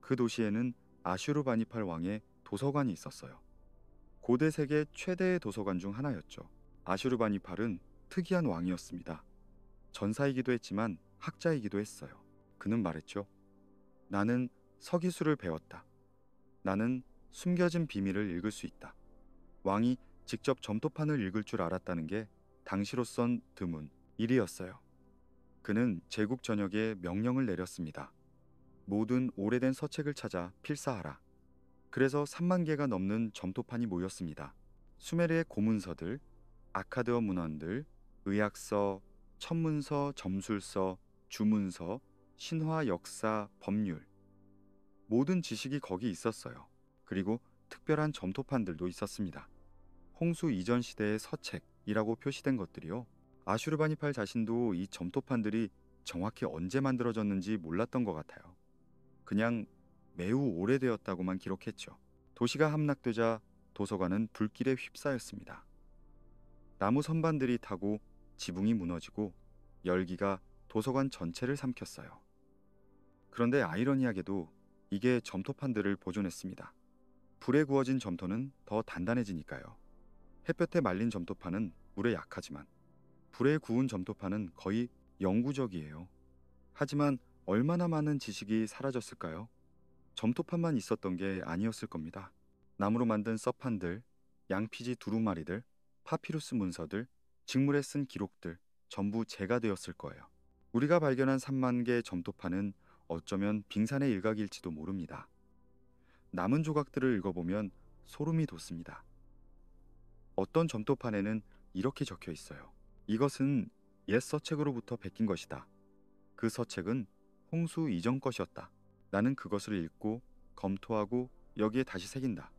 그 도시에는 아슈르바니팔 왕의 도서관이 있었어요. 고대 세계 최대의 도서관 중 하나였죠. 아슈르바니팔은 특이한 왕이었습니다. 전사이기도 했지만 학자이기도 했어요. 그는 말했죠. 나는 서기술을 배웠다. 나는 숨겨진 비밀을 읽을 수 있다. 왕이 직접 점토판을 읽을 줄 알았다는 게 당시로선 드문 일이었어요. 그는 제국 전역에 명령을 내렸습니다. 모든 오래된 서책을 찾아 필사하라. 그래서 3만 개가 넘는 점토판이 모였습니다. 수메르의 고문서들, 아카드어 문헌들, 의학서, 천문서, 점술서, 주문서, 신화, 역사, 법률 모든 지식이 거기 있었어요. 그리고 특별한 점토판들도 있었습니다. 홍수 이전 시대의 서책이라고 표시된 것들이요. 아슈르바니팔 자신도 이 점토판들이 정확히 언제 만들어졌는지 몰랐던 것 같아요. 그냥 매우 오래되었다고만 기록했죠. 도시가 함락되자 도서관은 불길에 휩싸였습니다. 나무 선반들이 타고 지붕이 무너지고 열기가 도서관 전체를 삼켰어요. 그런데 아이러니하게도 이게 점토판들을 보존했습니다. 불에 구워진 점토는 더 단단해지니까요. 햇볕에 말린 점토판은 물에 약하지만 불에 구운 점토판은 거의 영구적이에요. 하지만 얼마나 많은 지식이 사라졌을까요? 점토판만 있었던 게 아니었을 겁니다. 나무로 만든 서판들, 양피지 두루마리들, 파피루스 문서들, 직물에 쓴 기록들 전부 재가 되었을 거예요. 우리가 발견한 3만 개 점토판은 어쩌면 빙산의 일각일지도 모릅니다. 남은 조각들을 읽어보면 소름이 돋습니다. 어떤 점토판에는 이렇게 적혀 있어요. 이것은 옛 서책으로부터 베낀 것이다. 그 서책은 홍수 이전 것이었다. 나는 그것을 읽고 검토하고 여기에 다시 새긴다.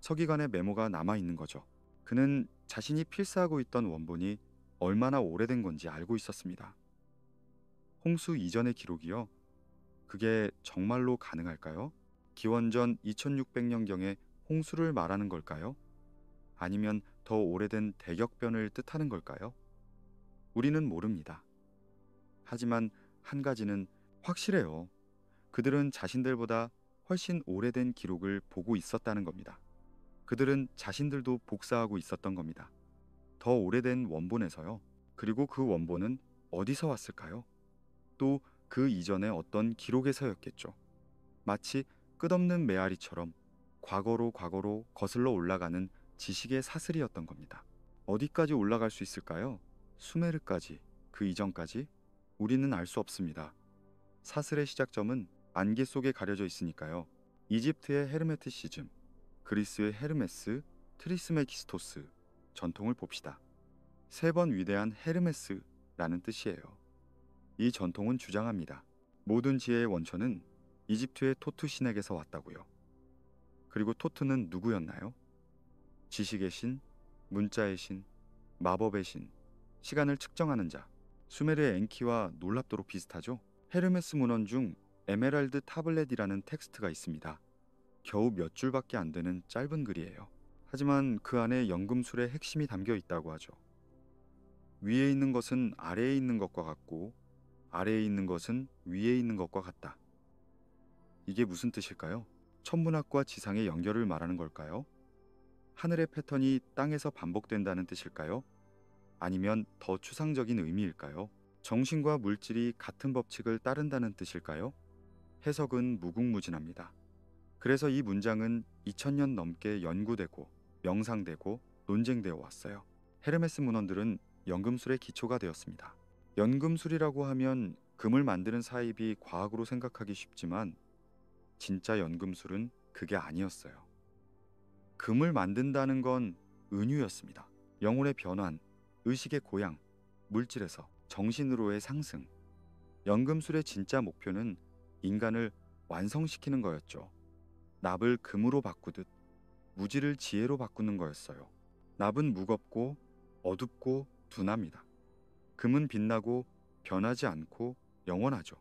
서기관의 메모가 남아있는 거죠. 그는 자신이 필사하고 있던 원본이 얼마나 오래된 건지 알고 있었습니다. 홍수 이전의 기록이요? 그게 정말로 가능할까요? 기원전 2600년경의 홍수를 말하는 걸까요? 아니면 더 오래된 대격변을 뜻하는 걸까요? 우리는 모릅니다. 하지만 한 가지는 확실해요. 그들은 자신들보다 훨씬 오래된 기록을 보고 있었다는 겁니다. 그들은 자신들도 복사하고 있었던 겁니다. 더 오래된 원본에서요. 그리고 그 원본은 어디서 왔을까요? 또 그 이전의 어떤 기록에서였겠죠. 마치 끝없는 메아리처럼 과거로 거슬러 올라가는 지식의 사슬이었던 겁니다. 어디까지 올라갈 수 있을까요? 수메르까지, 그 이전까지? 우리는 알 수 없습니다. 사슬의 시작점은 안개 속에 가려져 있으니까요. 이집트의 헤르메티시즘, 그리스의 헤르메스, 트리스메기스토스 전통을 봅시다. 3번 위대한 헤르메스라는 뜻이에요. 이 전통은 주장합니다. 모든 지혜의 원천은 이집트의 토트 신에게서 왔다고요. 그리고 토트는 누구였나요? 지식의 신, 문자의 신, 마법의 신, 시간을 측정하는 자. 수메르의 엔키와 놀랍도록 비슷하죠? 헤르메스 문헌 중 에메랄드 타블렛이라는 텍스트가 있습니다. 겨우 몇 줄밖에 안 되는 짧은 글이에요. 하지만 그 안에 연금술의 핵심이 담겨 있다고 하죠. 위에 있는 것은 아래에 있는 것과 같고 아래에 있는 것은 위에 있는 것과 같다. 이게 무슨 뜻일까요? 천문학과 지상의 연결을 말하는 걸까요? 하늘의 패턴이 땅에서 반복된다는 뜻일까요? 아니면 더 추상적인 의미일까요? 정신과 물질이 같은 법칙을 따른다는 뜻일까요? 해석은 무궁무진합니다. 그래서 이 문장은 2000년 넘게 연구되고 명상되고 논쟁되어 왔어요. 헤르메스 문헌들은 연금술의 기초가 되었습니다. 연금술이라고 하면 금을 만드는 사입이 과학으로 생각하기 쉽지만 진짜 연금술은 그게 아니었어요. 금을 만든다는 건 은유였습니다. 영혼의 변환, 의식의 고양, 물질에서 정신으로의 상승. 연금술의 진짜 목표는 인간을 완성시키는 거였죠. 납을 금으로 바꾸듯 무지를 지혜로 바꾸는 거였어요. 납은 무겁고 어둡고 둔합니다. 금은 빛나고 변하지 않고 영원하죠.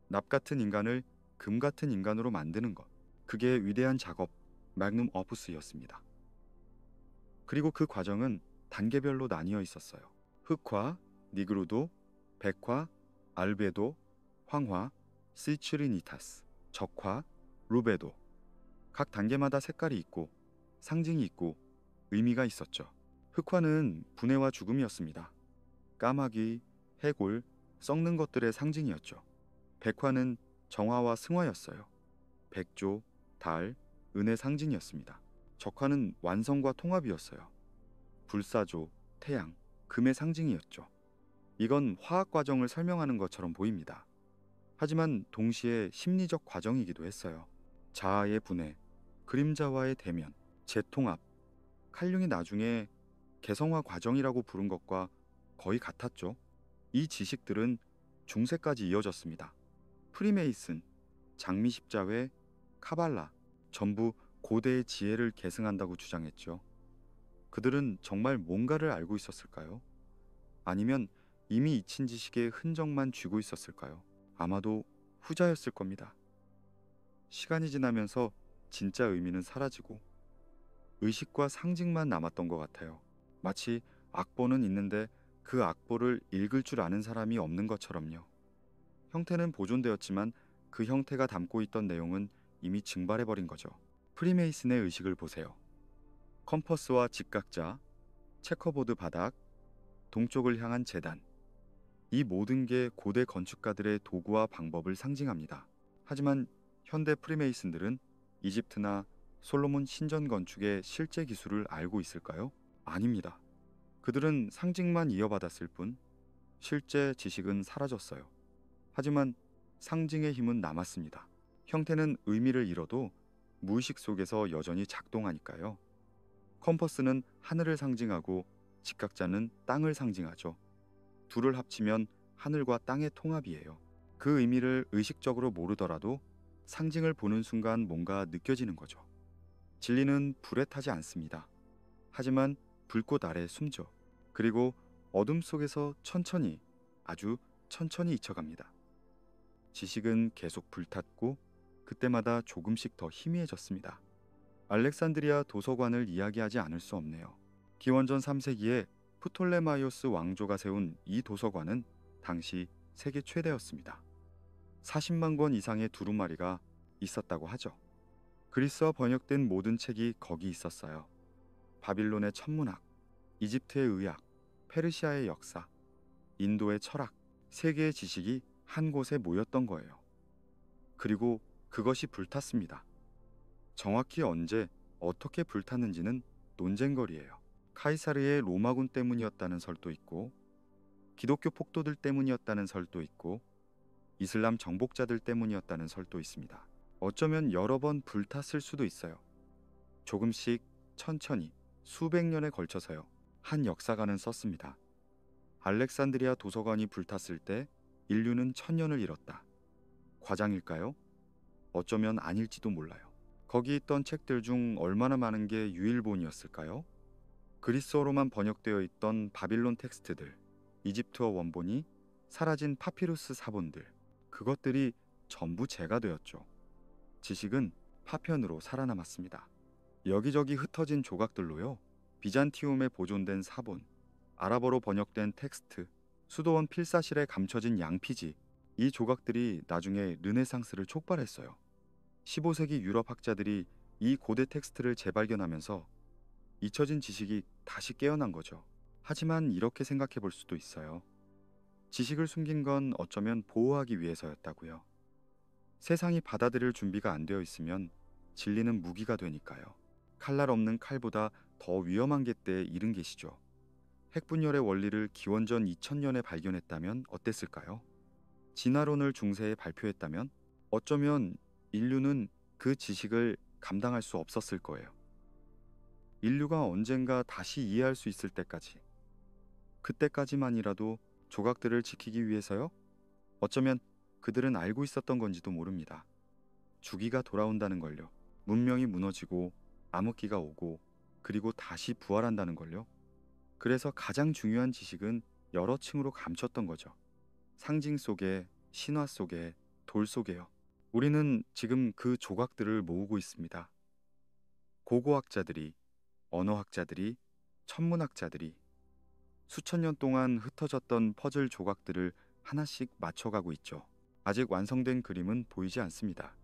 납 같은 인간을 금 같은 인간으로 만드는 것. 그게 위대한 작업, 매그눔 오프스였습니다. 그리고 그 과정은 단계별로 나뉘어 있었어요. 흑화, 니그루도, 백화, 알베도, 황화, 시츄리니타스, 적화, 루베도. 각 단계마다 색깔이 있고 상징이 있고 의미가 있었죠. 흑화는 분해와 죽음이었습니다. 까마귀, 해골, 썩는 것들의 상징이었죠. 백화는 정화와 승화였어요. 백조, 달, 은의 상징이었습니다. 적화는 완성과 통합이었어요. 불사조, 태양, 금의 상징이었죠. 이건 화학 과정을 설명하는 것처럼 보입니다. 하지만 동시에 심리적 과정이기도 했어요. 자아의 분해, 그림자와의 대면, 재통합, 칼융이 나중에 개성화 과정이라고 부른 것과 거의 같았죠. 이 지식들은 중세까지 이어졌습니다. 프리메이슨, 장미십자회, 카발라 전부 고대의 지혜를 계승한다고 주장했죠. 그들은 정말 뭔가를 알고 있었을까요? 아니면 이미 잊힌 지식의 흔적만 쥐고 있었을까요? 아마도 후자였을 겁니다. 시간이 지나면서 진짜 의미는 사라지고 의식과 상징만 남았던 것 같아요. 마치 악보는 있는데 그 악보를 읽을 줄 아는 사람이 없는 것처럼요. 형태는 보존되었지만 그 형태가 담고 있던 내용은 이미 증발해버린 거죠. 프리메이슨의 의식을 보세요. 컴퍼스와 직각자, 체커보드 바닥, 동쪽을 향한 재단. 이 모든 게 고대 건축가들의 도구와 방법을 상징합니다. 하지만 현대 프리메이슨들은 이집트나 솔로몬 신전 건축의 실제 기술을 알고 있을까요? 아닙니다. 그들은 상징만 이어받았을 뿐 실제 지식은 사라졌어요. 하지만 상징의 힘은 남았습니다. 형태는 의미를 잃어도 무의식 속에서 여전히 작동하니까요. 컴퍼스는 하늘을 상징하고 직각자는 땅을 상징하죠. 둘을 합치면 하늘과 땅의 통합이에요. 그 의미를 의식적으로 모르더라도 상징을 보는 순간 뭔가 느껴지는 거죠. 진리는 불에 타지 않습니다. 하지만 불꽃 아래 숨죠. 그리고 어둠 속에서 천천히, 아주 천천히 잊혀갑니다. 지식은 계속 불탔고 그때마다 조금씩 더 희미해졌습니다. 알렉산드리아 도서관을 이야기하지 않을 수 없네요. 기원전 3세기에 프톨레마이오스 왕조가 세운 이 도서관은 당시 세계 최대였습니다. 40만 권 이상의 두루마리가 있었다고 하죠. 그리스어 번역된 모든 책이 거기 있었어요. 바빌론의 천문학, 이집트의 의학, 페르시아의 역사, 인도의 철학, 세계의 지식이 한 곳에 모였던 거예요. 그리고 그것이 불탔습니다. 정확히 언제, 어떻게 불탔는지는 논쟁거리예요. 카이사르의 로마군 때문이었다는 설도 있고, 기독교 폭도들 때문이었다는 설도 있고, 이슬람 정복자들 때문이었다는 설도 있습니다. 어쩌면 여러 번 불탔을 수도 있어요. 조금씩 천천히 수백 년에 걸쳐서요. 한 역사가는 썼습니다. 알렉산드리아 도서관이 불탔을 때 인류는 1000년을 잃었다. 과장일까요? 어쩌면 아닐지도 몰라요. 거기 있던 책들 중 얼마나 많은 게 유일본이었을까요? 그리스어로만 번역되어 있던 바빌론 텍스트들, 이집트어 원본이 사라진 파피루스 사본들, 그것들이 전부 재가 되었죠. 지식은 파편으로 살아남았습니다. 여기저기 흩어진 조각들로요. 비잔티움에 보존된 사본, 아랍어로 번역된 텍스트, 수도원 필사실에 감춰진 양피지, 이 조각들이 나중에 르네상스를 촉발했어요. 15세기 유럽 학자들이 이 고대 텍스트를 재발견하면서 잊혀진 지식이 다시 깨어난 거죠. 하지만 이렇게 생각해 볼 수도 있어요. 지식을 숨긴 건 어쩌면 보호하기 위해서였다고요. 세상이 받아들일 준비가 안 되어 있으면 진리는 무기가 되니까요. 칼날 없는 칼보다 더 위험한 게 때에 이른 계시죠. 핵분열의 원리를 기원전 2000년에 발견했다면 어땠을까요? 진화론을 중세에 발표했다면 어쩌면 인류는 그 지식을 감당할 수 없었을 거예요. 인류가 언젠가 다시 이해할 수 있을 때까지, 그때까지만이라도 조각들을 지키기 위해서요? 어쩌면 그들은 알고 있었던 건지도 모릅니다. 주기가 돌아온다는 걸요. 문명이 무너지고 암흑기가 오고 그리고 다시 부활한다는 걸요. 그래서 가장 중요한 지식은 여러 층으로 감췄던 거죠. 상징 속에, 신화 속에, 돌 속에요. 우리는 지금 그 조각들을 모으고 있습니다. 고고학자들이, 언어학자들이, 천문학자들이 수천 년 동안 흩어졌던 퍼즐 조각들을 하나씩 맞춰가고 있죠. 아직 완성된 그림은 보이지 않습니다.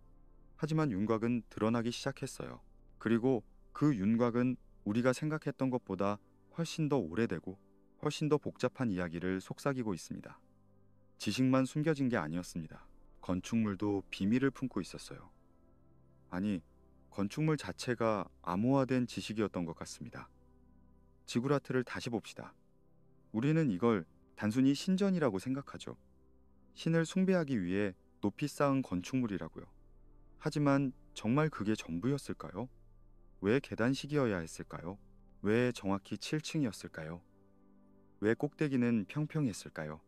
하지만 윤곽은 드러나기 시작했어요. 그리고 그 윤곽은 우리가 생각했던 것보다 훨씬 더 오래되고 훨씬 더 복잡한 이야기를 속삭이고 있습니다. 지식만 숨겨진 게 아니었습니다. 건축물도 비밀을 품고 있었어요. 아니, 건축물 자체가 암호화된 지식이었던 것 같습니다. 지구라트를 다시 봅시다. 우리는 이걸 단순히 신전이라고 생각하죠. 신을 숭배하기 위해 높이 쌓은 건축물이라고요. 하지만 정말 그게 전부였을까요? 왜 계단식이어야 했을까요? 왜 정확히 7층이었을까요? 왜 꼭대기는 평평했을까요?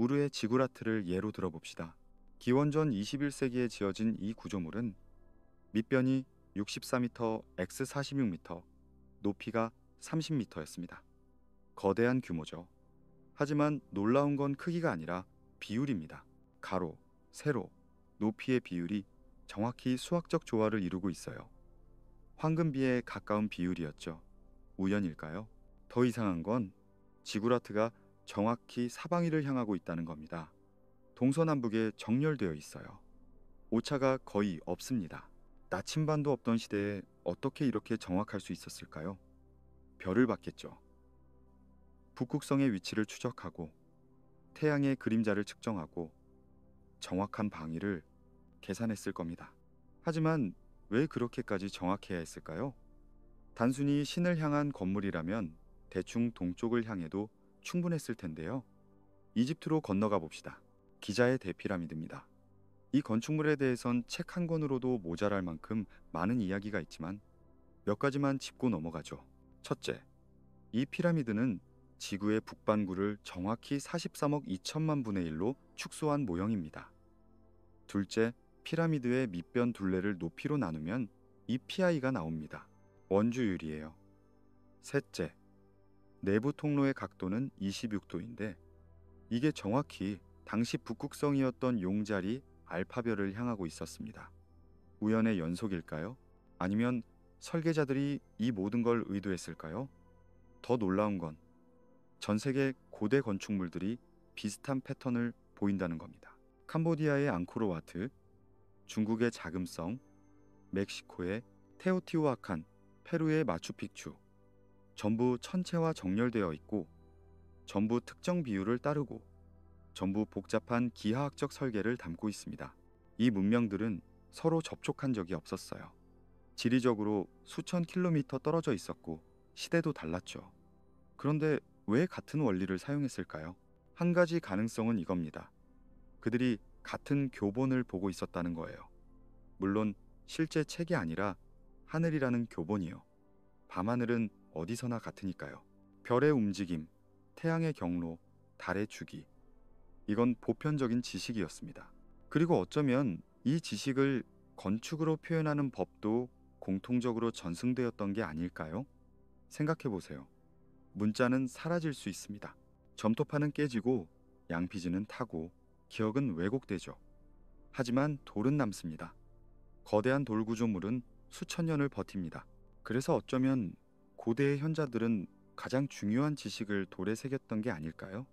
우르의 지구라트를 예로 들어봅시다. 기원전 21세기에 지어진 이 구조물은 밑변이 64m, x 46m, 높이가 30m였습니다. 거대한 규모죠. 하지만 놀라운 건 크기가 아니라 비율입니다. 가로, 세로, 높이의 비율이 정확히 수학적 조화를 이루고 있어요. 황금비에 가까운 비율이었죠. 우연일까요? 더 이상한 건 지구라트가 정확히 사방위를 향하고 있다는 겁니다. 동서남북에 정렬되어 있어요. 오차가 거의 없습니다. 나침반도 없던 시대에 어떻게 이렇게 정확할 수 있었을까요? 별을 봤겠죠. 북극성의 위치를 추적하고 태양의 그림자를 측정하고 정확한 방위를 계산했을 겁니다. 하지만 왜 그렇게까지 정확해야 했을까요? 단순히 신을 향한 건물이라면 대충 동쪽을 향해도 충분했을 텐데요. 이집트로 건너가 봅시다. 기자의 대피라미드입니다. 이 건축물에 대해선 책 한 권으로도 모자랄 만큼 많은 이야기가 있지만 몇 가지만 짚고 넘어가죠. 첫째, 이 피라미드는 지구의 북반구를 정확히 43억 2천만 분의 1로 축소한 모형입니다. 둘째, 피라미드의 밑변 둘레를 높이로 나누면 이 PI가 나옵니다. 원주율이에요. 셋째, 내부 통로의 각도는 26도인데 이게 정확히 당시 북극성이었던 용자리 알파별을 향하고 있었습니다. 우연의 연속일까요? 아니면 설계자들이 이 모든 걸 의도했을까요? 더 놀라운 건 전 세계 고대 건축물들이 비슷한 패턴을 보인다는 겁니다. 캄보디아의 앙코르와트, 중국의 자금성, 멕시코의 테오티후아칸, 페루의 마추픽추 전부 천체와 정렬되어 있고 전부 특정 비율을 따르고 전부 복잡한 기하학적 설계를 담고 있습니다. 이 문명들은 서로 접촉한 적이 없었어요. 지리적으로 수천 킬로미터 떨어져 있었고 시대도 달랐죠. 그런데 왜 같은 원리를 사용했을까요? 한 가지 가능성은 이겁니다. 그들이 같은 교본을 보고 있었다는 거예요. 물론 실제 책이 아니라 하늘이라는 교본이요. 밤하늘은 어디서나 같으니까요. 별의 움직임, 태양의 경로, 달의 주기. 이건 보편적인 지식이었습니다. 그리고 어쩌면 이 지식을 건축으로 표현하는 법도 공통적으로 전승되었던 게 아닐까요? 생각해 보세요. 문자는 사라질 수 있습니다. 점토판은 깨지고 양피지는 타고 기억은 왜곡되죠. 하지만 돌은 남습니다. 거대한 돌 구조물은 수천 년을 버팁니다. 그래서 어쩌면 고대의 현자들은 가장 중요한 지식을 돌에 새겼던 게 아닐까요?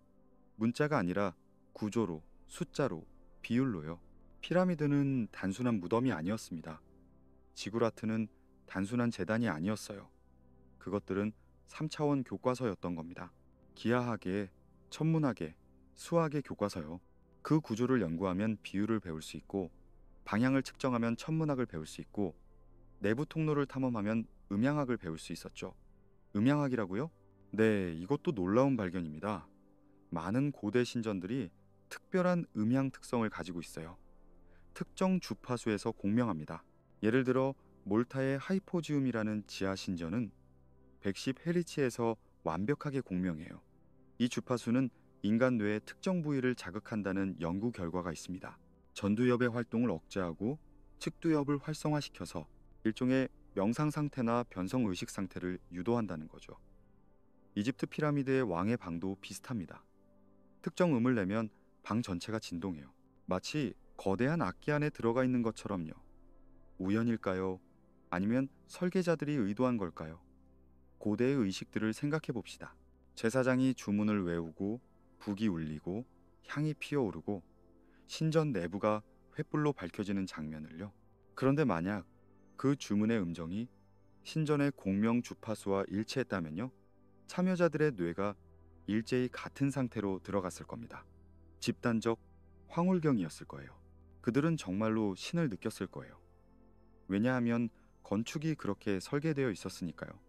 문자가 아니라 구조로, 숫자로, 비율로요. 피라미드는 단순한 무덤이 아니었습니다. 지구라트는 단순한 재단이 아니었어요. 그것들은 3차원 교과서였던 겁니다. 기하학의, 천문학의, 수학의 교과서요. 그 구조를 연구하면 비율을 배울 수 있고 방향을 측정하면 천문학을 배울 수 있고 내부 통로를 탐험하면 음향학을 배울 수 있었죠. 음향학이라고요? 네, 이것도 놀라운 발견입니다. 많은 고대 신전들이 특별한 음향 특성을 가지고 있어요. 특정 주파수에서 공명합니다. 예를 들어 몰타의 하이포지움이라는 지하 신전은 110헤르츠에서 완벽하게 공명해요. 이 주파수는 인간 뇌의 특정 부위를 자극한다는 연구 결과가 있습니다. 전두엽의 활동을 억제하고 측두엽을 활성화시켜서 일종의 명상 상태나 변성 의식 상태를 유도한다는 거죠. 이집트 피라미드의 왕의 방도 비슷합니다. 특정 음을 내면 방 전체가 진동해요. 마치 거대한 악기 안에 들어가 있는 것처럼요. 우연일까요? 아니면 설계자들이 의도한 걸까요? 고대의 의식들을 생각해 봅시다. 제사장이 주문을 외우고 북이 울리고 향이 피어오르고 신전 내부가 횃불로 밝혀지는 장면을요. 그런데 만약 그 주문의 음정이 신전의 공명 주파수와 일치했다면요. 참여자들의 뇌가 일제히 같은 상태로 들어갔을 겁니다. 집단적 황홀경이었을 거예요. 그들은 정말로 신을 느꼈을 거예요. 왜냐하면 건축이 그렇게 설계되어 있었으니까요.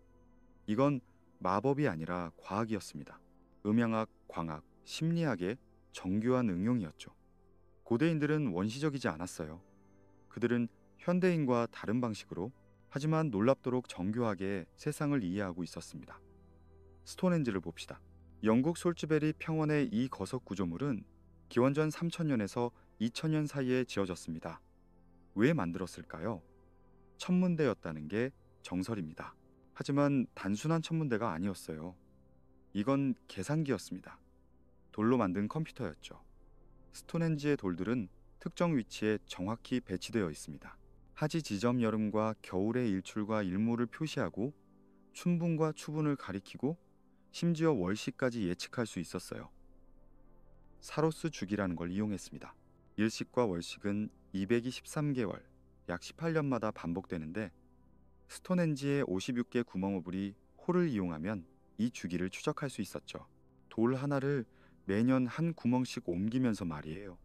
이건 마법이 아니라 과학이었습니다. 음향학, 광학, 심리학의 정교한 응용이었죠. 고대인들은 원시적이지 않았어요. 그들은 현대인과 다른 방식으로 하지만 놀랍도록 정교하게 세상을 이해하고 있었습니다. 스톤헨지를 봅시다. 영국 솔즈베리 평원의 이 거석 구조물은 기원전 3000년에서 2000년 사이에 지어졌습니다. 왜 만들었을까요? 천문대였다는 게 정설입니다. 하지만 단순한 천문대가 아니었어요. 이건 계산기였습니다. 돌로 만든 컴퓨터였죠. 스톤헨지의 돌들은 특정 위치에 정확히 배치되어 있습니다. 하지 지점 여름과 겨울의 일출과 일몰을 표시하고 춘분과 추분을 가리키고 심지어 월시까지 예측할 수 있었어요. 사로스 주기라는 걸 이용했습니다. 일식과 월식은 223개월, 약 18년마다 반복되는데 스톤헨지의 56개 구멍오블이 홀을 이용하면 이 주기를 추적할 수 있었죠. 돌 하나를 매년 한 구멍씩 옮기면서 말이에요.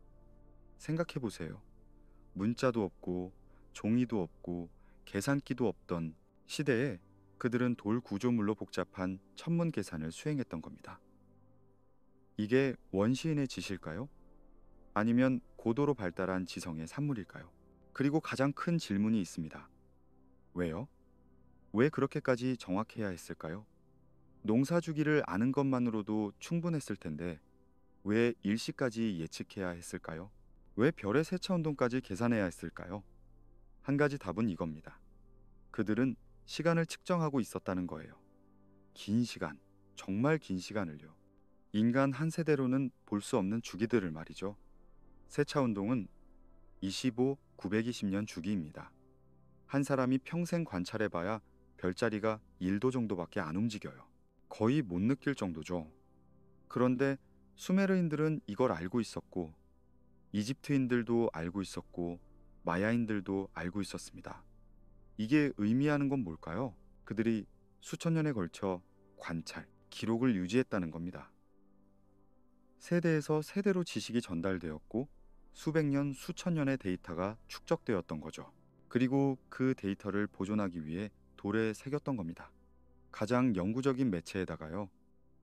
생각해 보세요. 문자도 없고 종이도 없고 계산기도 없던 시대에 그들은 돌 구조물로 복잡한 천문 계산을 수행했던 겁니다. 이게 원시인의 짓일까요? 아니면 고도로 발달한 지성의 산물일까요? 그리고 가장 큰 질문이 있습니다. 왜요? 왜 그렇게까지 정확해야 했을까요? 농사 주기를 아는 것만으로도 충분했을 텐데 왜 일시까지 예측해야 했을까요? 왜 별의 세차 운동까지 계산해야 했을까요? 한 가지 답은 이겁니다. 그들은 시간을 측정하고 있었다는 거예요. 긴 시간, 정말 긴 시간을요. 인간 한 세대로는 볼 수 없는 주기들을 말이죠. 세차 운동은 25, 920년 주기입니다. 한 사람이 평생 관찰해봐야 별자리가 1도 정도밖에 안 움직여요. 거의 못 느낄 정도죠. 그런데 수메르인들은 이걸 알고 있었고, 이집트인들도 알고 있었고, 마야인들도 알고 있었습니다. 이게 의미하는 건 뭘까요? 그들이 수천 년에 걸쳐 관찰, 기록을 유지했다는 겁니다. 세대에서 세대로 지식이 전달되었고 수백 년, 수천 년의 데이터가 축적되었던 거죠. 그리고 그 데이터를 보존하기 위해 돌에 새겼던 겁니다. 가장 영구적인 매체에다가요.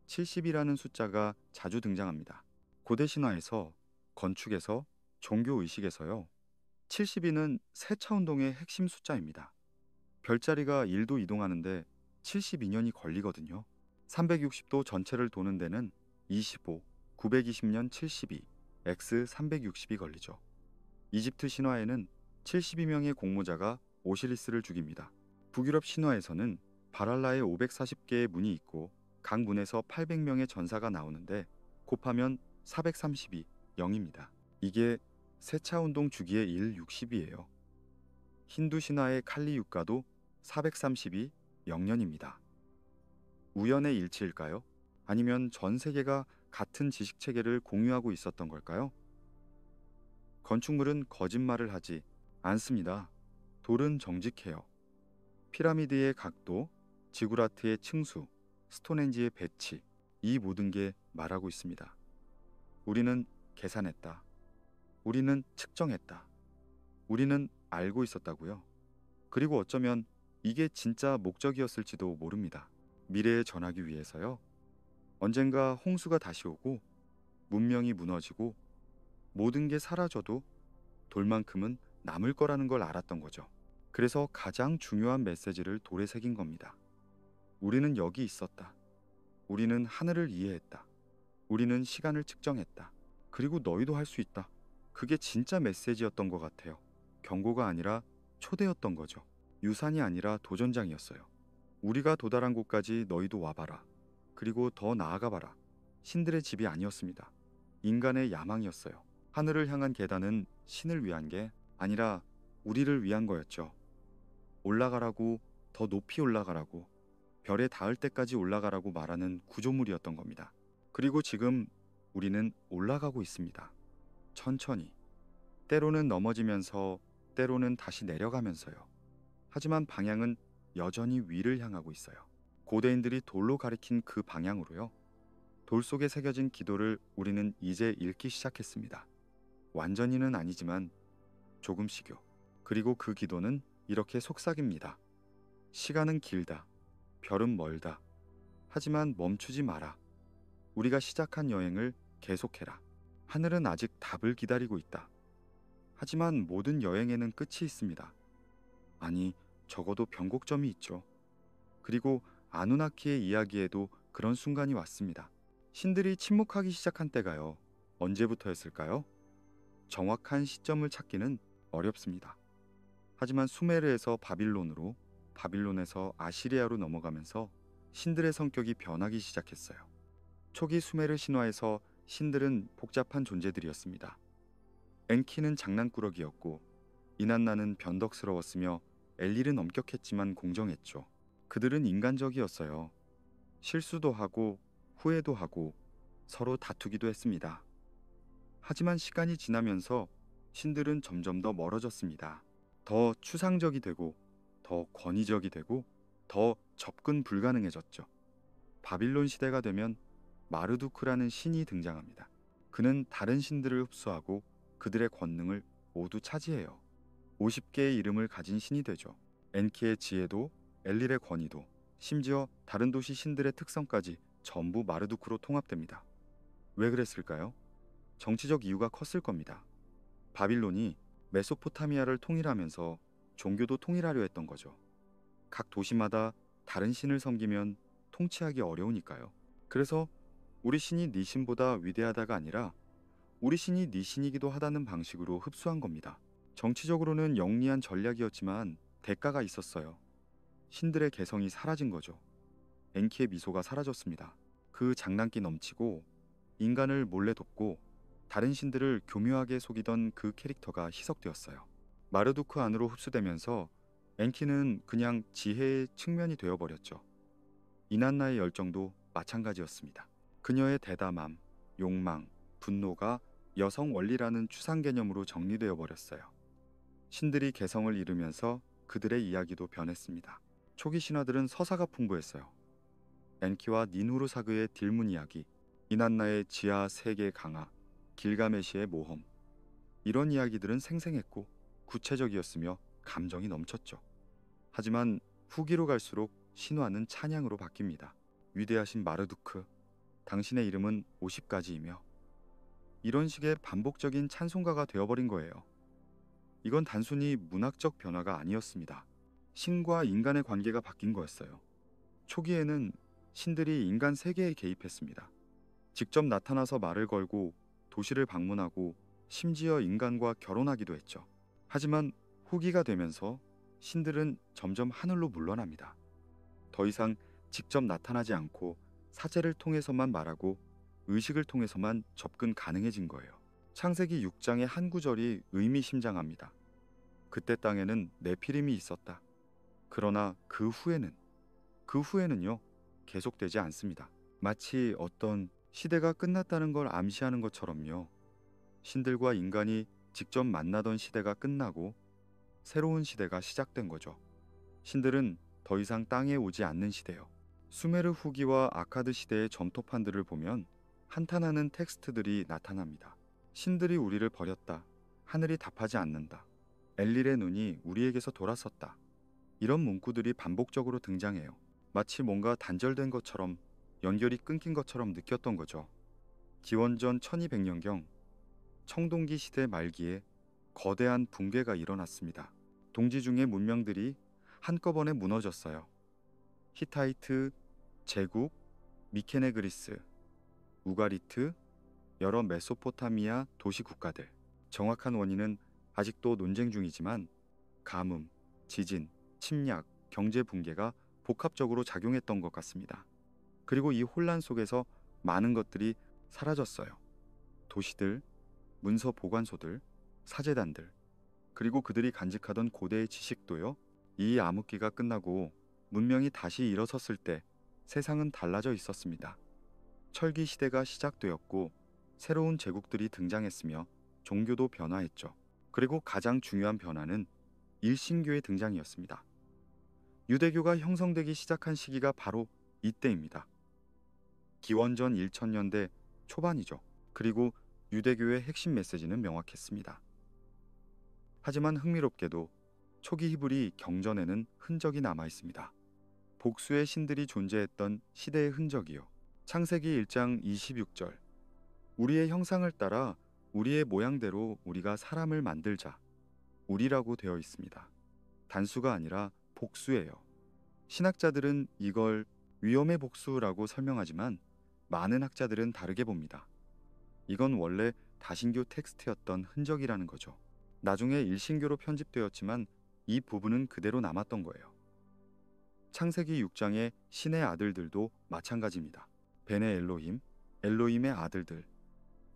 70이라는 숫자가 자주 등장합니다. 고대 신화에서, 건축에서, 종교 의식에서요. 72는 세차 운동의 핵심 숫자입니다. 별자리가 1도 이동하는데 72년이 걸리거든요. 360도 전체를 도는 데는 25, 920년 72, x 360이 걸리죠. 이집트 신화에는 72명의 공모자가 오시리스를 죽입니다. 북유럽 신화에서는 바랄라에 540개의 문이 있고 각 문에서 800명의 전사가 나오는데 곱하면 432, 0입니다. 이게 세차운동 주기의 1/60이에요. 힌두 신화의 칼리 유가도 432, 0년입니다. 우연의 일치일까요? 아니면 전 세계가 같은 지식 체계를 공유하고 있었던 걸까요? 건축물은 거짓말을 하지 않습니다. 돌은 정직해요. 피라미드의 각도, 지구라트의 층수, 스톤헨지의 배치, 이 모든 게 말하고 있습니다. 우리는 계산했다. 우리는 측정했다. 우리는 알고 있었다고요. 그리고 어쩌면 이게 진짜 목적이었을지도 모릅니다. 미래에 전하기 위해서요. 언젠가 홍수가 다시 오고 문명이 무너지고 모든 게 사라져도 돌만큼은 남을 거라는 걸 알았던 거죠. 그래서 가장 중요한 메시지를 돌에 새긴 겁니다. 우리는 여기 있었다. 우리는 하늘을 이해했다. 우리는 시간을 측정했다. 그리고 너희도 할 수 있다. 그게 진짜 메시지였던 것 같아요. 경고가 아니라 초대였던 거죠. 유산이 아니라 도전장이었어요. 우리가 도달한 곳까지 너희도 와봐라. 그리고 더 나아가봐라. 신들의 집이 아니었습니다. 인간의 야망이었어요. 하늘을 향한 계단은 신을 위한 게 아니라 우리를 위한 거였죠. 올라가라고, 더 높이 올라가라고, 별에 닿을 때까지 올라가라고 말하는 구조물이었던 겁니다. 그리고 지금 우리는 올라가고 있습니다. 천천히. 때로는 넘어지면서, 때로는 다시 내려가면서요. 하지만 방향은 여전히 위를 향하고 있어요. 고대인들이 돌로 가리킨 그 방향으로요. 돌 속에 새겨진 기도를 우리는 이제 읽기 시작했습니다. 완전히는 아니지만 조금씩요. 그리고 그 기도는 이렇게 속삭입니다. 시간은 길다. 별은 멀다. 하지만 멈추지 마라. 우리가 시작한 여행을 계속해라. 하늘은 아직 답을 기다리고 있다. 하지만 모든 여행에는 끝이 있습니다. 아니, 적어도 변곡점이 있죠. 그리고 아누나키의 이야기에도 그런 순간이 왔습니다. 신들이 침묵하기 시작한 때가요. 언제부터였을까요? 정확한 시점을 찾기는 어렵습니다. 하지만 수메르에서 바빌론으로, 바빌론에서 아시리아로 넘어가면서 신들의 성격이 변하기 시작했어요. 초기 수메르 신화에서 신들은 복잡한 존재들이었습니다. 엔키는 장난꾸러기였고 이난나는 변덕스러웠으며 엘릴은 엄격했지만 공정했죠. 그들은 인간적이었어요. 실수도 하고 후회도 하고 서로 다투기도 했습니다. 하지만 시간이 지나면서 신들은 점점 더 멀어졌습니다. 더 추상적이 되고 더 권위적이 되고 더 접근 불가능해졌죠. 바빌론 시대가 되면 마르두크라는 신이 등장합니다. 그는 다른 신들을 흡수하고 그들의 권능을 모두 차지해요. 50개의 이름을 가진 신이 되죠. 엔키의 지혜도 엘릴의 권위도 심지어 다른 도시 신들의 특성까지 전부 마르두크로 통합됩니다. 왜 그랬을까요? 정치적 이유가 컸을 겁니다. 바빌론이 메소포타미아를 통일하면서 종교도 통일하려 했던 거죠. 각 도시마다 다른 신을 섬기면 통치하기 어려우니까요. 그래서 우리 신이 네 신보다 위대하다가 아니라 우리 신이 네 신이기도 하다는 방식으로 흡수한 겁니다. 정치적으로는 영리한 전략이었지만 대가가 있었어요. 신들의 개성이 사라진 거죠. 엔키의 미소가 사라졌습니다. 그 장난기 넘치고 인간을 몰래 돕고 다른 신들을 교묘하게 속이던 그 캐릭터가 희석되었어요. 마르두크 안으로 흡수되면서 엔키는 그냥 지혜의 측면이 되어버렸죠. 이난나의 열정도 마찬가지였습니다. 그녀의 대담함, 욕망, 분노가 여성 원리라는 추상 개념으로 정리되어 버렸어요. 신들이 개성을 잃으면서 그들의 이야기도 변했습니다. 초기 신화들은 서사가 풍부했어요. 엔키와 닌후르사그의 딜문 이야기, 이난나의 지하 세계 강화, 길가메시의 모험. 이런 이야기들은 생생했고 구체적이었으며 감정이 넘쳤죠. 하지만 후기로 갈수록 신화는 찬양으로 바뀝니다. 위대하신 마르두크, 당신의 이름은 50가지이며 이런 식의 반복적인 찬송가가 되어버린 거예요. 이건 단순히 문학적 변화가 아니었습니다. 신과 인간의 관계가 바뀐 거였어요. 초기에는 신들이 인간 세계에 개입했습니다. 직접 나타나서 말을 걸고 도시를 방문하고 심지어 인간과 결혼하기도 했죠. 하지만 후기가 되면서 신들은 점점 하늘로 물러납니다. 더 이상 직접 나타나지 않고 사제를 통해서만 말하고 의식을 통해서만 접근 가능해진 거예요. 창세기 6장의 한 구절이 의미심장합니다. 그때 땅에는 네피림이 있었다. 그러나 그 후에는요 계속되지 않습니다. 마치 어떤 시대가 끝났다는 걸 암시하는 것처럼요. 신들과 인간이 직접 만나던 시대가 끝나고 새로운 시대가 시작된 거죠. 신들은 더 이상 땅에 오지 않는 시대요. 수메르 후기와 아카드 시대의 점토판들을 보면 한탄하는 텍스트들이 나타납니다. 신들이 우리를 버렸다. 하늘이 답하지 않는다. 엘릴의 눈이 우리에게서 돌아섰다. 이런 문구들이 반복적으로 등장해요. 마치 뭔가 단절된 것처럼 연결이 끊긴 것처럼 느꼈던 거죠. 기원전 1200년경 청동기 시대 말기에 거대한 붕괴가 일어났습니다. 동지 중의 문명들이 한꺼번에 무너졌어요. 히타이트, 제국, 미케네 그리스, 우가리트, 여러 메소포타미아 도시 국가들. 정확한 원인은 아직도 논쟁 중이지만 가뭄, 지진, 침략, 경제 붕괴가 복합적으로 작용했던 것 같습니다. 그리고 이 혼란 속에서 많은 것들이 사라졌어요. 도시들, 문서 보관소들, 사제단들, 그리고 그들이 간직하던 고대의 지식도요. 이 암흑기가 끝나고 문명이 다시 일어섰을 때 세상은 달라져 있었습니다. 철기 시대가 시작되었고 새로운 제국들이 등장했으며 종교도 변화했죠. 그리고 가장 중요한 변화는 일신교의 등장이었습니다. 유대교가 형성되기 시작한 시기가 바로 이때입니다. 기원전 1000년대 초반이죠. 그리고 유대교의 핵심 메시지는 명확했습니다. 하지만 흥미롭게도 초기 히브리 경전에는 흔적이 남아 있습니다. 복수의 신들이 존재했던 시대의 흔적이요. 창세기 1장 26절. 우리의 형상을 따라 우리의 모양대로 우리가 사람을 만들자. 우리라고 되어 있습니다. 단수가 아니라 복수예요. 신학자들은 이걸 위험의 복수라고 설명하지만 많은 학자들은 다르게 봅니다. 이건 원래 다신교 텍스트였던 흔적이라는 거죠. 나중에 일신교로 편집되었지만 이 부분은 그대로 남았던 거예요. 창세기 6장의 신의 아들들도 마찬가지입니다. 벤의 엘로힘, 엘로힘의 아들들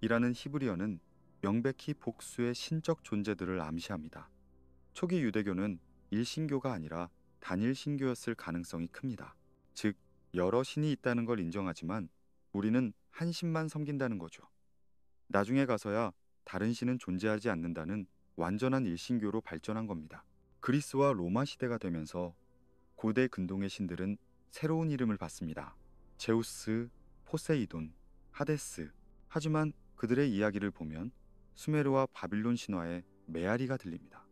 이라는 히브리어는 명백히 복수의 신적 존재들을 암시합니다. 초기 유대교는 일신교가 아니라 단일신교였을 가능성이 큽니다. 즉, 여러 신이 있다는 걸 인정하지만 우리는 한 신만 섬긴다는 거죠. 나중에 가서야 다른 신은 존재하지 않는다는 완전한 일신교로 발전한 겁니다. 그리스와 로마 시대가 되면서 고대 근동의 신들은 새로운 이름을 받습니다. 제우스, 포세이돈, 하데스. 하지만 그들의 이야기를 보면 수메르와 바빌론 신화의 메아리가 들립니다.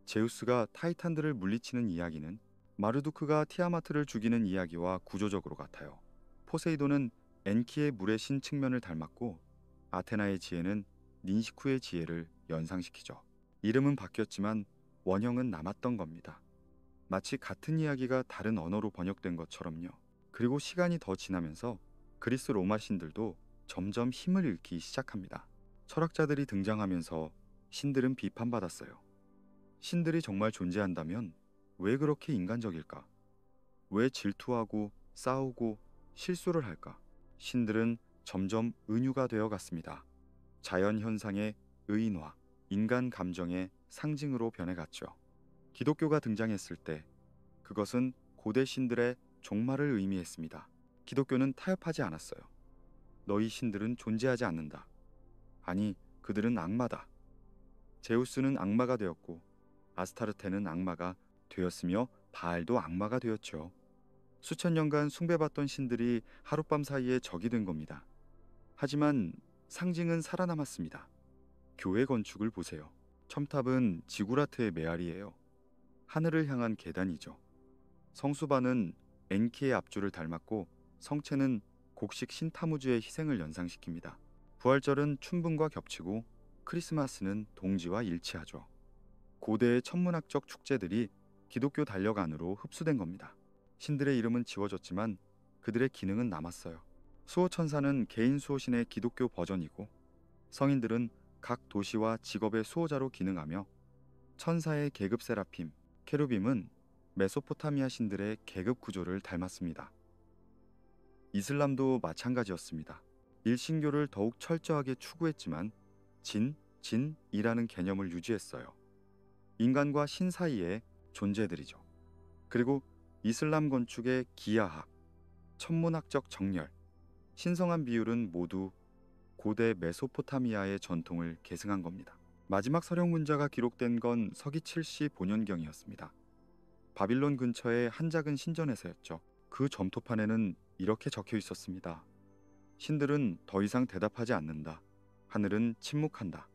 제우스가 타이탄들을 물리치는 이야기는 마르두크가 티아마트를 죽이는 이야기와 구조적으로 같아요. 포세이돈은 엔키의 물의 신 측면을 닮았고 아테나의 지혜는 닌시쿠의 지혜를 연상시키죠. 이름은 바뀌었지만 원형은 남았던 겁니다. 마치 같은 이야기가 다른 언어로 번역된 것처럼요. 그리고 시간이 더 지나면서 그리스 로마 신들도 점점 힘을 잃기 시작합니다. 철학자들이 등장하면서 신들은 비판받았어요. 신들이 정말 존재한다면 왜 그렇게 인간적일까? 왜 질투하고 싸우고 실수를 할까? 신들은 점점 은유가 되어 갔습니다. 자연 현상의 의인화, 인간 감정의 상징으로 변해갔죠. 기독교가 등장했을 때 그것은 고대 신들의 종말을 의미했습니다. 기독교는 타협하지 않았어요. 너희 신들은 존재하지 않는다. 아니, 그들은 악마다. 제우스는 악마가 되었고 아스타르테는 악마가 되었으며 바알도 악마가 되었죠. 수천 년간 숭배받던 신들이 하룻밤 사이에 적이 된 겁니다. 하지만 상징은 살아남았습니다. 교회 건축을 보세요. 첨탑은 지구라트의 메아리예요. 하늘을 향한 계단이죠. 성수반은 엔키의 앞줄을 닮았고 성체는 곡식 신타무주의 희생을 연상시킵니다. 부활절은 춘분과 겹치고 크리스마스는 동지와 일치하죠. 고대의 천문학적 축제들이 기독교 달력 안으로 흡수된 겁니다. 신들의 이름은 지워졌지만 그들의 기능은 남았어요. 수호천사는 개인 수호신의 기독교 버전이고 성인들은 각 도시와 직업의 수호자로 기능하며 천사의 계급 세라핌, 케루빔은 메소포타미아 신들의 계급 구조를 닮았습니다. 이슬람도 마찬가지였습니다. 일신교를 더욱 철저하게 추구했지만 진이라는 개념을 유지했어요. 인간과 신 사이의 존재들이죠. 그리고 이슬람 건축의 기하학, 천문학적 정렬, 신성한 비율은 모두 고대 메소포타미아의 전통을 계승한 겁니다. 마지막 서령 문자가 기록된 건 서기 75년경이었습니다. 바빌론 근처의 한 작은 신전에서였죠. 그 점토판에는 이렇게 적혀 있었습니다. 신들은 더 이상 대답하지 않는다. 하늘은 침묵한다.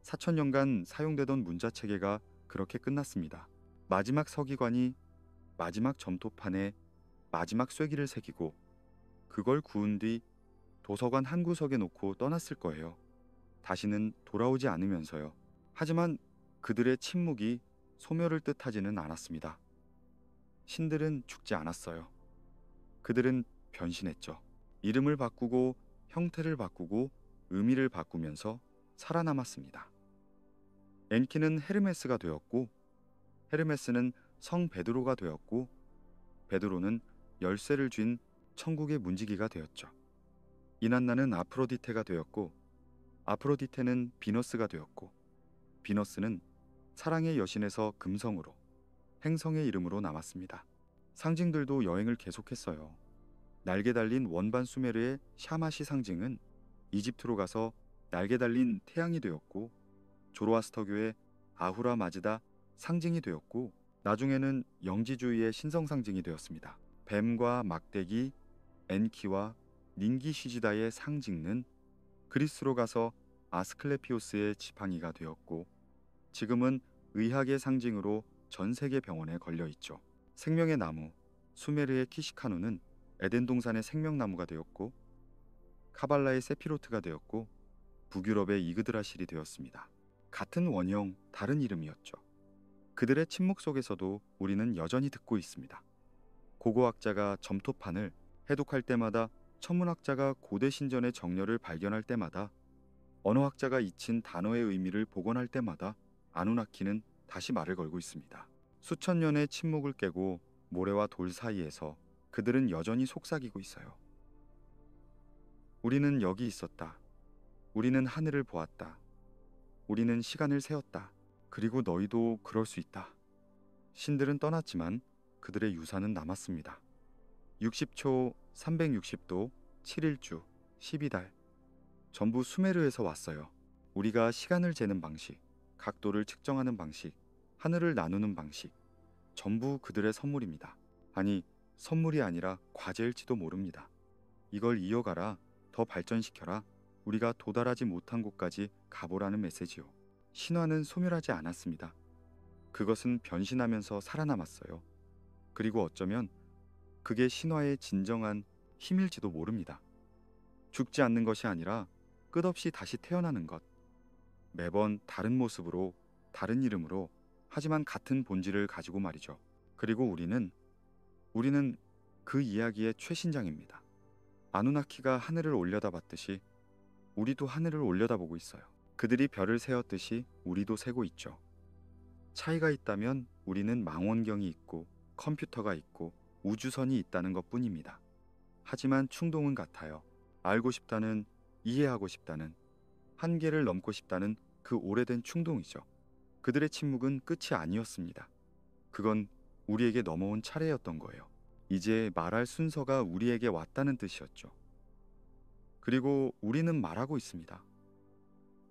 4천년간 사용되던 문자 체계가 그렇게 끝났습니다. 마지막 서기관이 마지막 점토판에 마지막 쐐기를 새기고 그걸 구운 뒤 도서관 한 구석에 놓고 떠났을 거예요. 다시는 돌아오지 않으면서요. 하지만 그들의 침묵이 소멸을 뜻하지는 않았습니다. 신들은 죽지 않았어요. 그들은 변신했죠. 이름을 바꾸고 형태를 바꾸고 의미를 바꾸면서 살아남았습니다. 엔키는 헤르메스가 되었고 헤르메스는 성 베드로가 되었고 베드로는 열쇠를 쥔 천국의 문지기가 되었죠. 이난나는 아프로디테가 되었고 아프로디테는 비너스가 되었고 비너스는 사랑의 여신에서 금성으로 행성의 이름으로 남았습니다. 상징들도 여행을 계속했어요. 날개 달린 원반 수메르의 샤마시 상징은 이집트로 가서 날개 달린 태양이 되었고 조로아스터교의 아후라 마즈다 상징이 되었고 나중에는 영지주의의 신성 상징이 되었습니다. 뱀과 막대기, 엔키와 닌기시지다의 상징은 그리스로 가서 아스클레피오스의 지팡이가 되었고 지금은 의학의 상징으로 전 세계 병원에 걸려 있죠. 생명의 나무, 수메르의 키시카누는 에덴 동산의 생명나무가 되었고 카발라의 세피로트가 되었고 북유럽의 이그드라실이 되었습니다. 같은 원형, 다른 이름이었죠. 그들의 침묵 속에서도 우리는 여전히 듣고 있습니다. 고고학자가 점토판을 해독할 때마다 천문학자가 고대 신전의 정렬을 발견할 때마다, 언어학자가 잊힌 단어의 의미를 복원할 때마다 아누나키는 다시 말을 걸고 있습니다. 수천 년의 침묵을 깨고 모래와 돌 사이에서 그들은 여전히 속삭이고 있어요. 우리는 여기 있었다. 우리는 하늘을 보았다. 우리는 시간을 세웠다. 그리고 너희도 그럴 수 있다. 신들은 떠났지만 그들의 유산은 남았습니다. 60초, 360도, 7일주, 12달. 전부 수메르에서 왔어요. 우리가 시간을 재는 방식, 각도를 측정하는 방식, 하늘을 나누는 방식, 전부 그들의 선물입니다. 아니, 선물이 아니라 과제일지도 모릅니다. 이걸 이어가라, 더 발전시켜라, 우리가 도달하지 못한 곳까지 가보라는 메시지요. 신화는 소멸하지 않았습니다. 그것은 변신하면서 살아남았어요. 그리고 어쩌면 그게 신화의 진정한 힘일지도 모릅니다. 죽지 않는 것이 아니라 끝없이 다시 태어나는 것. 매번 다른 모습으로, 다른 이름으로, 하지만 같은 본질을 가지고 말이죠. 그리고 우리는 그 이야기의 최신장입니다. 아누나키가 하늘을 올려다봤듯이 우리도 하늘을 올려다보고 있어요. 그들이 별을 세웠듯이 우리도 세고 있죠. 차이가 있다면 우리는 망원경이 있고 컴퓨터가 있고 우주선이 있다는 것뿐입니다. 하지만 충동은 같아요. 알고 싶다는, 이해하고 싶다는, 한계를 넘고 싶다는 그 오래된 충동이죠. 그들의 침묵은 끝이 아니었습니다. 그건 우리에게 넘어온 차례였던 거예요. 이제 말할 순서가 우리에게 왔다는 뜻이었죠. 그리고 우리는 말하고 있습니다.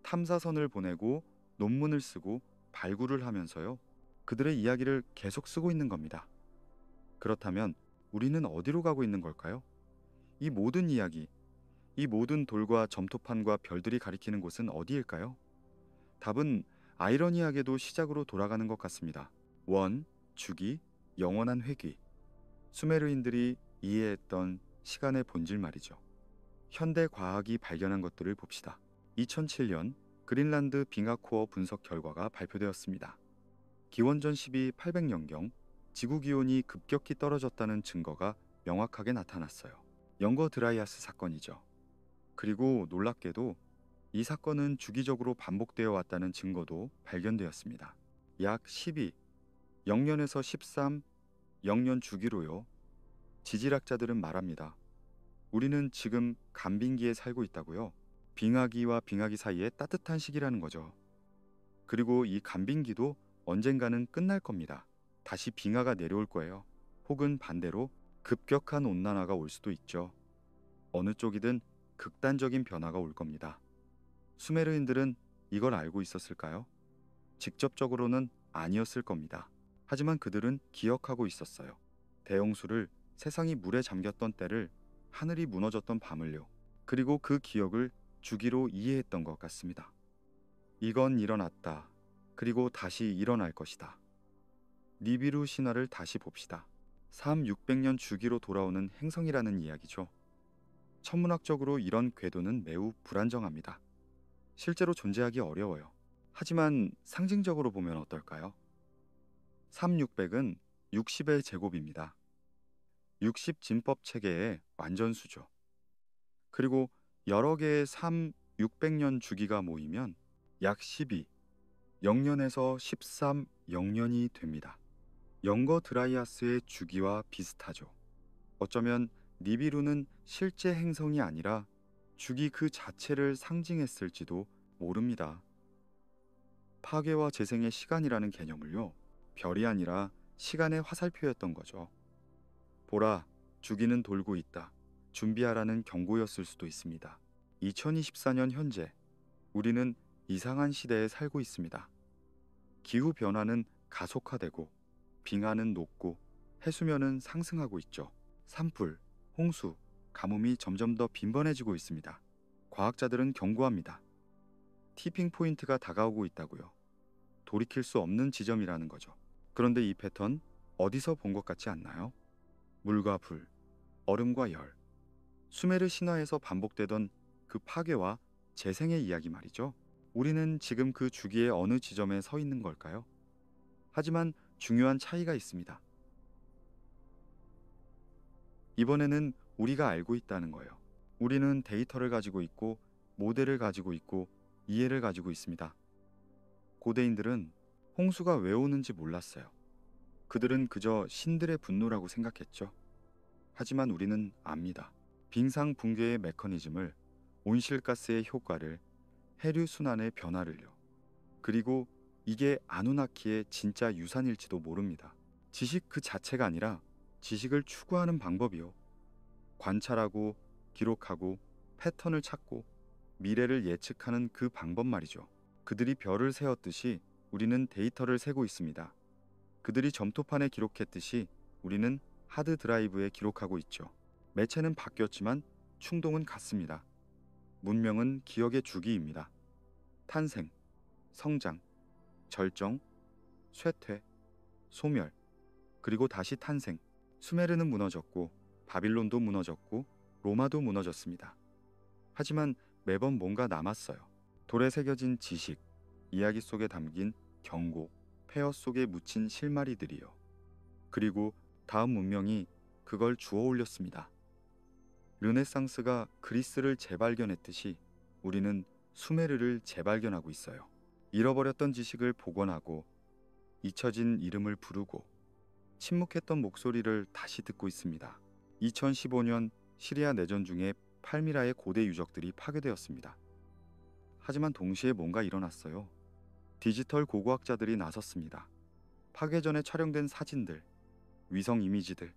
탐사선을 보내고 논문을 쓰고 발굴을 하면서요. 그들의 이야기를 계속 쓰고 있는 겁니다. 그렇다면 우리는 어디로 가고 있는 걸까요? 이 모든 이야기, 이 모든 돌과 점토판과 별들이 가리키는 곳은 어디일까요? 답은 아이러니하게도 시작으로 돌아가는 것 같습니다. 원, 주기, 영원한 회귀. 수메르인들이 이해했던 시간의 본질 말이죠. 현대 과학이 발견한 것들을 봅시다. 2007년 그린란드 빙하코어 분석 결과가 발표되었습니다. 기원전 12,800년경 지구 기온이 급격히 떨어졌다는 증거가 명확하게 나타났어요. 영거 드라이아스 사건이죠. 그리고 놀랍게도 이 사건은 주기적으로 반복되어 왔다는 증거도 발견되었습니다. 약 12, 0년에서 13, 0년 주기로요. 지질학자들은 말합니다. 우리는 지금 간빙기에 살고 있다고요. 빙하기와 빙하기 사이에 따뜻한 시기라는 거죠. 그리고 이 간빙기도 언젠가는 끝날 겁니다. 다시 빙하가 내려올 거예요. 혹은 반대로 급격한 온난화가 올 수도 있죠. 어느 쪽이든 극단적인 변화가 올 겁니다. 수메르인들은 이걸 알고 있었을까요? 직접적으로는 아니었을 겁니다. 하지만 그들은 기억하고 있었어요. 대홍수를, 세상이 물에 잠겼던 때를, 하늘이 무너졌던 밤을요. 그리고 그 기억을 주기로 이해했던 것 같습니다. 이건 일어났다. 그리고 다시 일어날 것이다. 니비루 신화를 다시 봅시다. 600년 주기로 돌아오는 행성이라는 이야기죠. 천문학적으로 이런 궤도는 매우 불안정합니다. 실제로 존재하기 어려워요. 하지만 상징적으로 보면 어떨까요? 3600은 60의 제곱입니다. 60 진법 체계의 완전수죠. 그리고 여러 개의 600년 주기가 모이면 약 12, 0년에서 13, 0년이 됩니다. 영거 드라이아스의 주기와 비슷하죠. 어쩌면 니비루는 실제 행성이 아니라 주기 그 자체를 상징했을지도 모릅니다. 파괴와 재생의 시간이라는 개념을요, 별이 아니라 시간의 화살표였던 거죠. 보라, 주기는 돌고 있다. 준비하라는 경고였을 수도 있습니다. 2024년 현재 우리는 이상한 시대에 살고 있습니다. 기후 변화는 가속화되고 빙하는 녹고 해수면은 상승하고 있죠. 산불, 홍수, 가뭄이 점점 더 빈번해지고 있습니다. 과학자들은 경고합니다. 티핑 포인트가 다가오고 있다고요. 돌이킬 수 없는 지점이라는 거죠. 그런데 이 패턴 어디서 본 것 같지 않나요? 물과 불, 얼음과 열, 수메르 신화에서 반복되던 그 파괴와 재생의 이야기 말이죠. 우리는 지금 그 주기의 어느 지점에 서 있는 걸까요? 하지만 중요한 차이가 있습니다. 이번에는 우리가 알고 있다는 거예요. 우리는 데이터를 가지고 있고 모델을 가지고 있고 이해를 가지고 있습니다. 고대인들은 홍수가 왜 오는지 몰랐어요. 그들은 그저 신들의 분노라고 생각했죠. 하지만 우리는 압니다. 빙상 붕괴의 메커니즘을, 온실가스의 효과를, 해류 순환의 변화를요. 그리고 이게 아누나키의 진짜 유산일지도 모릅니다. 지식 그 자체가 아니라 지식을 추구하는 방법이요. 관찰하고 기록하고 패턴을 찾고 미래를 예측하는 그 방법 말이죠. 그들이 별을 세웠듯이 우리는 데이터를 세고 있습니다. 그들이 점토판에 기록했듯이 우리는 하드 드라이브에 기록하고 있죠. 매체는 바뀌었지만 충동은 같습니다. 문명은 기억의 주기입니다. 탄생, 성장, 절정, 쇠퇴, 소멸, 그리고 다시 탄생. 수메르는 무너졌고 바빌론도 무너졌고 로마도 무너졌습니다. 하지만 매번 뭔가 남았어요. 돌에 새겨진 지식, 이야기 속에 담긴 경고, 폐허 속에 묻힌 실마리들이요. 그리고 다음 문명이 그걸 주워 올렸습니다. 르네상스가 그리스를 재발견했듯이 우리는 수메르를 재발견하고 있어요. 잃어버렸던 지식을 복원하고 잊혀진 이름을 부르고 침묵했던 목소리를 다시 듣고 있습니다. 2015년 시리아 내전 중에 팔미라의 고대 유적들이 파괴되었습니다. 하지만 동시에 뭔가 일어났어요. 디지털 고고학자들이 나섰습니다. 파괴 전에 촬영된 사진들, 위성 이미지들,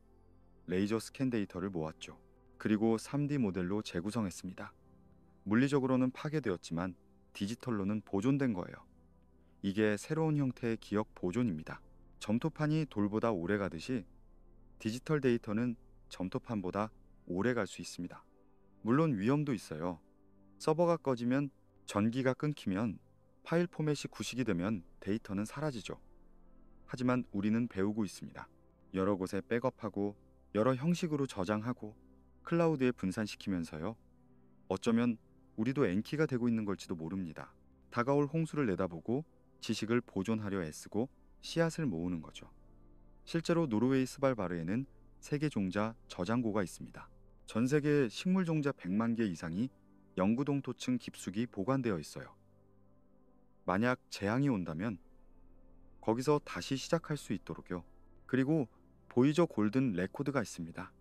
레이저 스캔 데이터를 모았죠. 그리고 3D 모델로 재구성했습니다. 물리적으로는 파괴되었지만 디지털로는 보존된 거예요. 이게 새로운 형태의 기억 보존입니다. 점토판이 돌보다 오래 가듯이 디지털 데이터는 점토판보다 오래 갈 수 있습니다. 물론 위험도 있어요. 서버가 꺼지면, 전기가 끊기면, 파일 포맷이 구식이 되면 데이터는 사라지죠. 하지만 우리는 배우고 있습니다. 여러 곳에 백업하고 여러 형식으로 저장하고 클라우드에 분산시키면서요. 어쩌면 우리도 엔키가 되고 있는 걸지도 모릅니다. 다가올 홍수를 내다보고 지식을 보존하려 애쓰고 씨앗을 모으는 거죠. 실제로 노르웨이 스발바르에는 세계 종자 저장고가 있습니다. 전 세계 식물 종자 100만 개 이상이 영구동토층 깊숙이 보관되어 있어요. 만약 재앙이 온다면 거기서 다시 시작할 수 있도록요. 그리고 보이저 골든 레코드가 있습니다.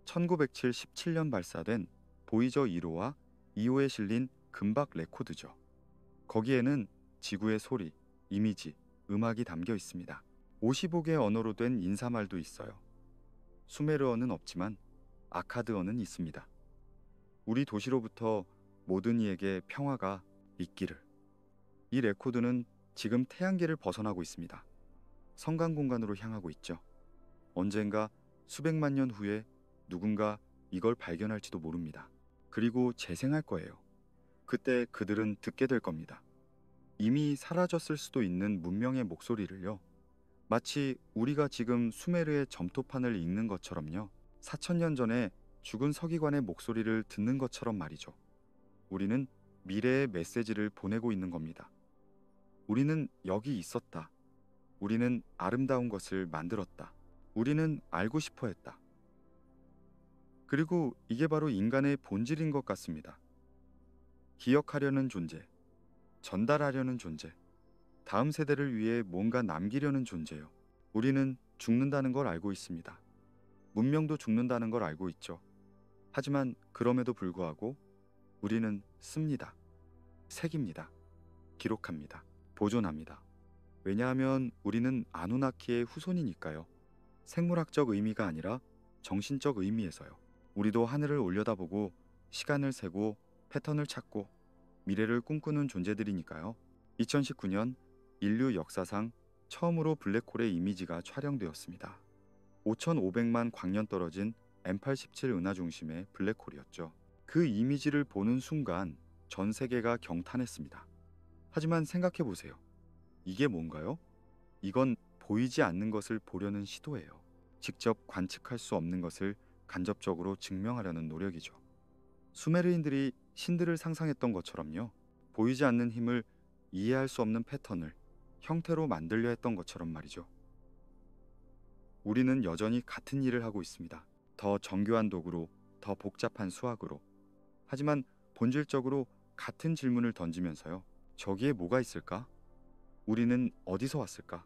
1917년 발사된 보이저 1호와 2호에 실린 금박 레코드죠. 거기에는 지구의 소리, 이미지, 음악이 담겨 있습니다. 55개 언어로 된 인사말도 있어요. 수메르어는 없지만 아카드어는 있습니다. 우리 도시로부터 모든 이에게 평화가 있기를. 이 레코드는 지금 태양계를 벗어나고 있습니다. 성간 공간으로 향하고 있죠. 언젠가 수백만 년 후에 누군가 이걸 발견할지도 모릅니다. 그리고 재생할 거예요. 그때 그들은 듣게 될 겁니다. 이미 사라졌을 수도 있는 문명의 목소리를요. 마치 우리가 지금 수메르의 점토판을 읽는 것처럼요. 4,000년 전에 죽은 서기관의 목소리를 듣는 것처럼 말이죠. 우리는 미래의 메시지를 보내고 있는 겁니다. 우리는 여기 있었다. 우리는 아름다운 것을 만들었다. 우리는 알고 싶어 했다. 그리고 이게 바로 인간의 본질인 것 같습니다. 기억하려는 존재, 전달하려는 존재, 다음 세대를 위해 뭔가 남기려는 존재요. 우리는 죽는다는 걸 알고 있습니다. 문명도 죽는다는 걸 알고 있죠. 하지만 그럼에도 불구하고 우리는 씁니다. 새깁니다. 기록합니다. 보존합니다. 왜냐하면 우리는 아누나키의 후손이니까요. 생물학적 의미가 아니라 정신적 의미에서요. 우리도 하늘을 올려다보고 시간을 세고 패턴을 찾고 미래를 꿈꾸는 존재들이니까요. 2019년 인류 역사상 처음으로 블랙홀의 이미지가 촬영되었습니다. 5,500만 광년 떨어진 M817 은하 중심의 블랙홀이었죠. 그 이미지를 보는 순간 전 세계가 경탄했습니다. 하지만 생각해 보세요. 이게 뭔가요? 이건 보이지 않는 것을 보려는 시도예요. 직접 관측할 수 없는 것을 간접적으로 증명하려는 노력이죠. 수메르인들이 신들을 상상했던 것처럼요. 보이지 않는 힘을 이해할 수 없는 패턴을 형태로 만들려 했던 것처럼 말이죠. 우리는 여전히 같은 일을 하고 있습니다. 더 정교한 도구로, 더 복잡한 수학으로, 하지만 본질적으로 같은 질문을 던지면서요. 저기에 뭐가 있을까? 우리는 어디서 왔을까?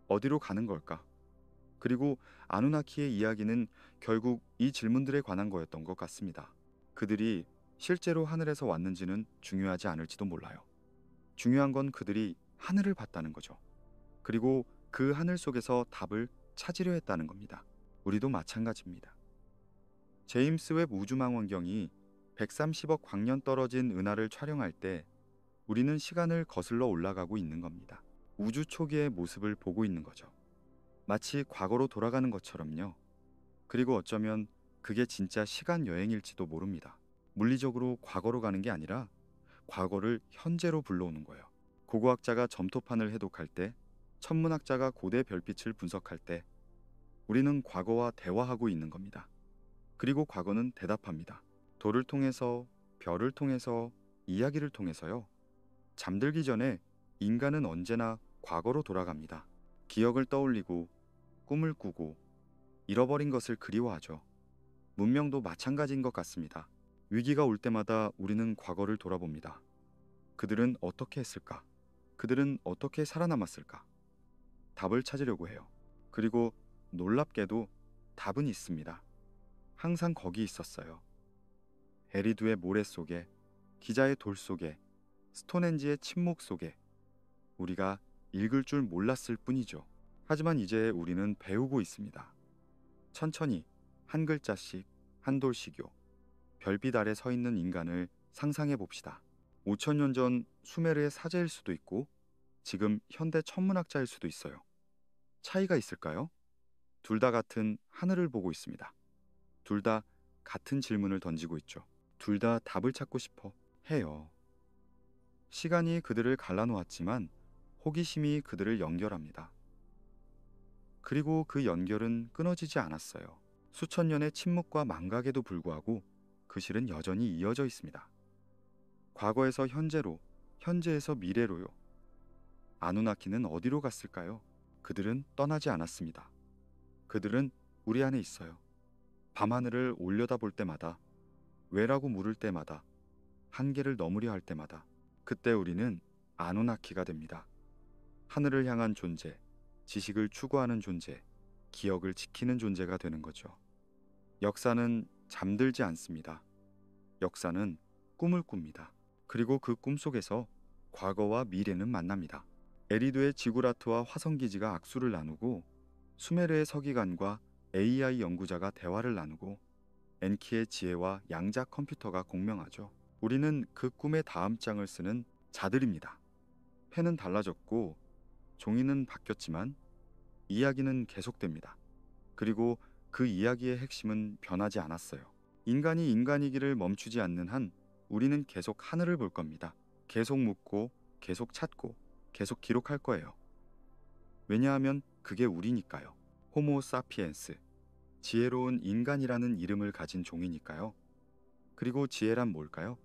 어디로 가는 걸까? 그리고 아누나키의 이야기는 결국 이 질문들에 관한 거였던 것 같습니다. 그들이 실제로 하늘에서 왔는지는 중요하지 않을지도 몰라요. 중요한 건 그들이 하늘을 봤다는 거죠. 그리고 그 하늘 속에서 답을 찾으려 했다는 겁니다. 우리도 마찬가지입니다. 제임스 웹 우주망원경이 130억 광년 떨어진 은하를 촬영할 때 우리는 시간을 거슬러 올라가고 있는 겁니다. 우주 초기의 모습을 보고 있는 거죠. 마치 과거로 돌아가는 것처럼요. 그리고 어쩌면 그게 진짜 시간 여행일지도 모릅니다. 물리적으로 과거로 가는 게 아니라 과거를 현재로 불러오는 거예요. 고고학자가 점토판을 해독할 때, 천문학자가 고대 별빛을 분석할 때 우리는 과거와 대화하고 있는 겁니다. 그리고 과거는 대답합니다. 돌을 통해서, 별을 통해서, 이야기를 통해서요. 잠들기 전에 인간은 언제나 과거로 돌아갑니다. 기억을 떠올리고, 꿈을 꾸고, 잃어버린 것을 그리워하죠. 문명도 마찬가지인 것 같습니다. 위기가 올 때마다 우리는 과거를 돌아봅니다. 그들은 어떻게 했을까? 그들은 어떻게 살아남았을까? 답을 찾으려고 해요. 그리고 놀랍게도 답은 있습니다. 항상 거기 있었어요. 에리두의 모래 속에, 기자의 돌 속에, 스톤헨지의 침묵 속에 우리가 읽을 줄 몰랐을 뿐이죠. 하지만 이제 우리는 배우고 있습니다. 천천히 한 글자씩, 한 돌씩요. 별빛 아래 서 있는 인간을 상상해 봅시다. 5천년 전 수메르의 사제일 수도 있고 지금 현대 천문학자일 수도 있어요. 차이가 있을까요? 둘 다 같은 하늘을 보고 있습니다. 둘 다 같은 질문을 던지고 있죠. 둘 다 답을 찾고 싶어 해요. 시간이 그들을 갈라놓았지만 호기심이 그들을 연결합니다. 그리고 그 연결은 끊어지지 않았어요. 수천 년의 침묵과 망각에도 불구하고 그 실은 여전히 이어져 있습니다. 과거에서 현재로, 현재에서 미래로요. 아누나키는 어디로 갔을까요? 그들은 떠나지 않았습니다. 그들은 우리 안에 있어요. 밤하늘을 올려다볼 때마다, 왜라고 물을 때마다, 한계를 넘으려 할 때마다 그때 우리는 아누나키가 됩니다. 하늘을 향한 존재, 지식을 추구하는 존재, 기억을 지키는 존재가 되는 거죠. 역사는 잠들지 않습니다. 역사는 꿈을 꿉니다. 그리고 그 꿈 속에서 과거와 미래는 만납니다. 에리두의 지구라트와 화성기지가 악수를 나누고 수메르의 서기관과 AI 연구자가 대화를 나누고 엔키의 지혜와 양자 컴퓨터가 공명하죠. 우리는 그 꿈의 다음 장을 쓰는 자들입니다. 펜은 달라졌고 종이는 바뀌었지만 이야기는 계속됩니다. 그리고 그 이야기의 핵심은 변하지 않았어요. 인간이 인간이기를 멈추지 않는 한 우리는 계속 하늘을 볼 겁니다. 계속 묻고 계속 찾고 계속 기록할 거예요. 왜냐하면 그게 우리니까요. 호모 사피엔스, 지혜로운 인간이라는 이름을 가진 종이니까요. 그리고 지혜란 뭘까요?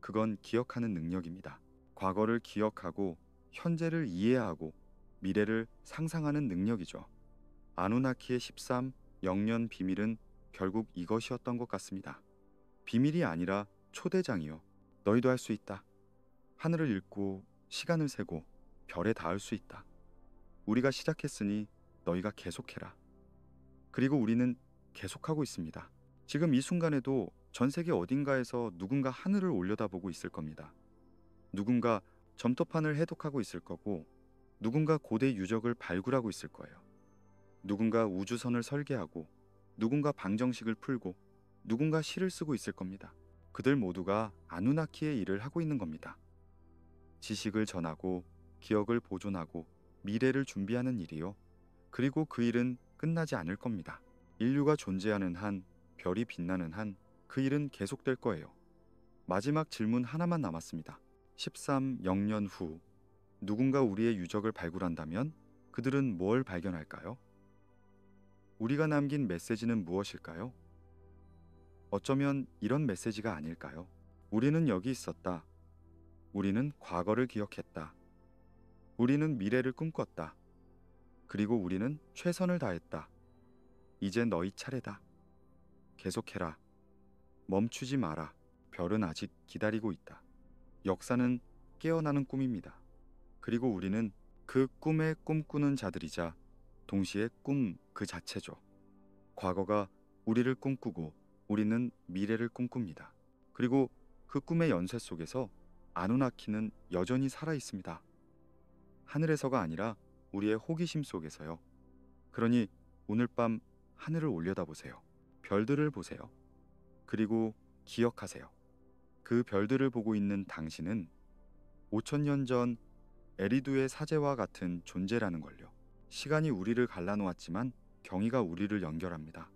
그건 기억하는 능력입니다. 과거를 기억하고 현재를 이해하고 미래를 상상하는 능력이죠. 아누나키의 13 영년 비밀은 결국 이것이었던 것 같습니다. 비밀이 아니라 초대장이요. 너희도 할 수 있다. 하늘을 읽고 시간을 세고 별에 닿을 수 있다. 우리가 시작했으니 너희가 계속해라. 그리고 우리는 계속하고 있습니다. 지금 이 순간에도 전 세계 어딘가에서 누군가 하늘을 올려다보고 있을 겁니다. 누군가 점토판을 해독하고 있을 거고 누군가 고대 유적을 발굴하고 있을 거예요. 누군가 우주선을 설계하고 누군가 방정식을 풀고 누군가 시를 쓰고 있을 겁니다. 그들 모두가 아누나키의 일을 하고 있는 겁니다. 지식을 전하고 기억을 보존하고 미래를 준비하는 일이요. 그리고 그 일은 끝나지 않을 겁니다. 인류가 존재하는 한, 별이 빛나는 한 그 일은 계속될 거예요. 마지막 질문 하나만 남았습니다. 13영년 후 누군가 우리의 유적을 발굴한다면 그들은 뭘 발견할까요? 우리가 남긴 메시지는 무엇일까요? 어쩌면 이런 메시지가 아닐까요? 우리는 여기 있었다. 우리는 과거를 기억했다. 우리는 미래를 꿈꿨다. 그리고 우리는 최선을 다했다. 이제 너희 차례다. 계속해라. 멈추지 마라. 별은 아직 기다리고 있다. 역사는 깨어나는 꿈입니다. 그리고 우리는 그 꿈에 꿈꾸는 자들이자 동시에 꿈 그 자체죠. 과거가 우리를 꿈꾸고 우리는 미래를 꿈꿉니다. 그리고 그 꿈의 연쇄 속에서 아누나키는 여전히 살아 있습니다. 하늘에서가 아니라 우리의 호기심 속에서요. 그러니 오늘 밤 하늘을 올려다보세요. 별들을 보세요. 그리고 기억하세요. 그 별들을 보고 있는 당신은 5천년 전 에리두의 사제와 같은 존재라는 걸요. 시간이 우리를 갈라놓았지만 경의가 우리를 연결합니다.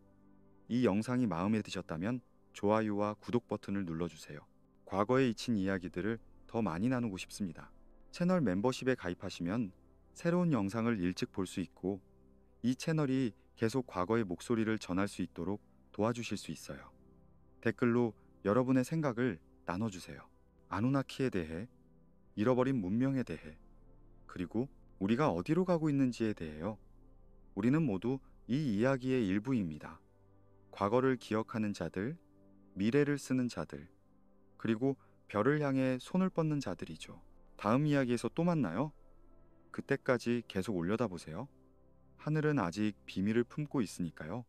이 영상이 마음에 드셨다면 좋아요와 구독 버튼을 눌러주세요. 과거에 잊힌 이야기들을 더 많이 나누고 싶습니다. 채널 멤버십에 가입하시면 새로운 영상을 일찍 볼 수 있고 이 채널이 계속 과거의 목소리를 전할 수 있도록 도와주실 수 있어요. 댓글로 여러분의 생각을 나눠주세요. 아누나키에 대해, 잃어버린 문명에 대해, 그리고 우리가 어디로 가고 있는지에 대해요. 우리는 모두 이 이야기의 일부입니다. 과거를 기억하는 자들, 미래를 쓰는 자들, 그리고 별을 향해 손을 뻗는 자들이죠. 다음 이야기에서 또 만나요. 그때까지 계속 올려다보세요. 하늘은 아직 비밀을 품고 있으니까요.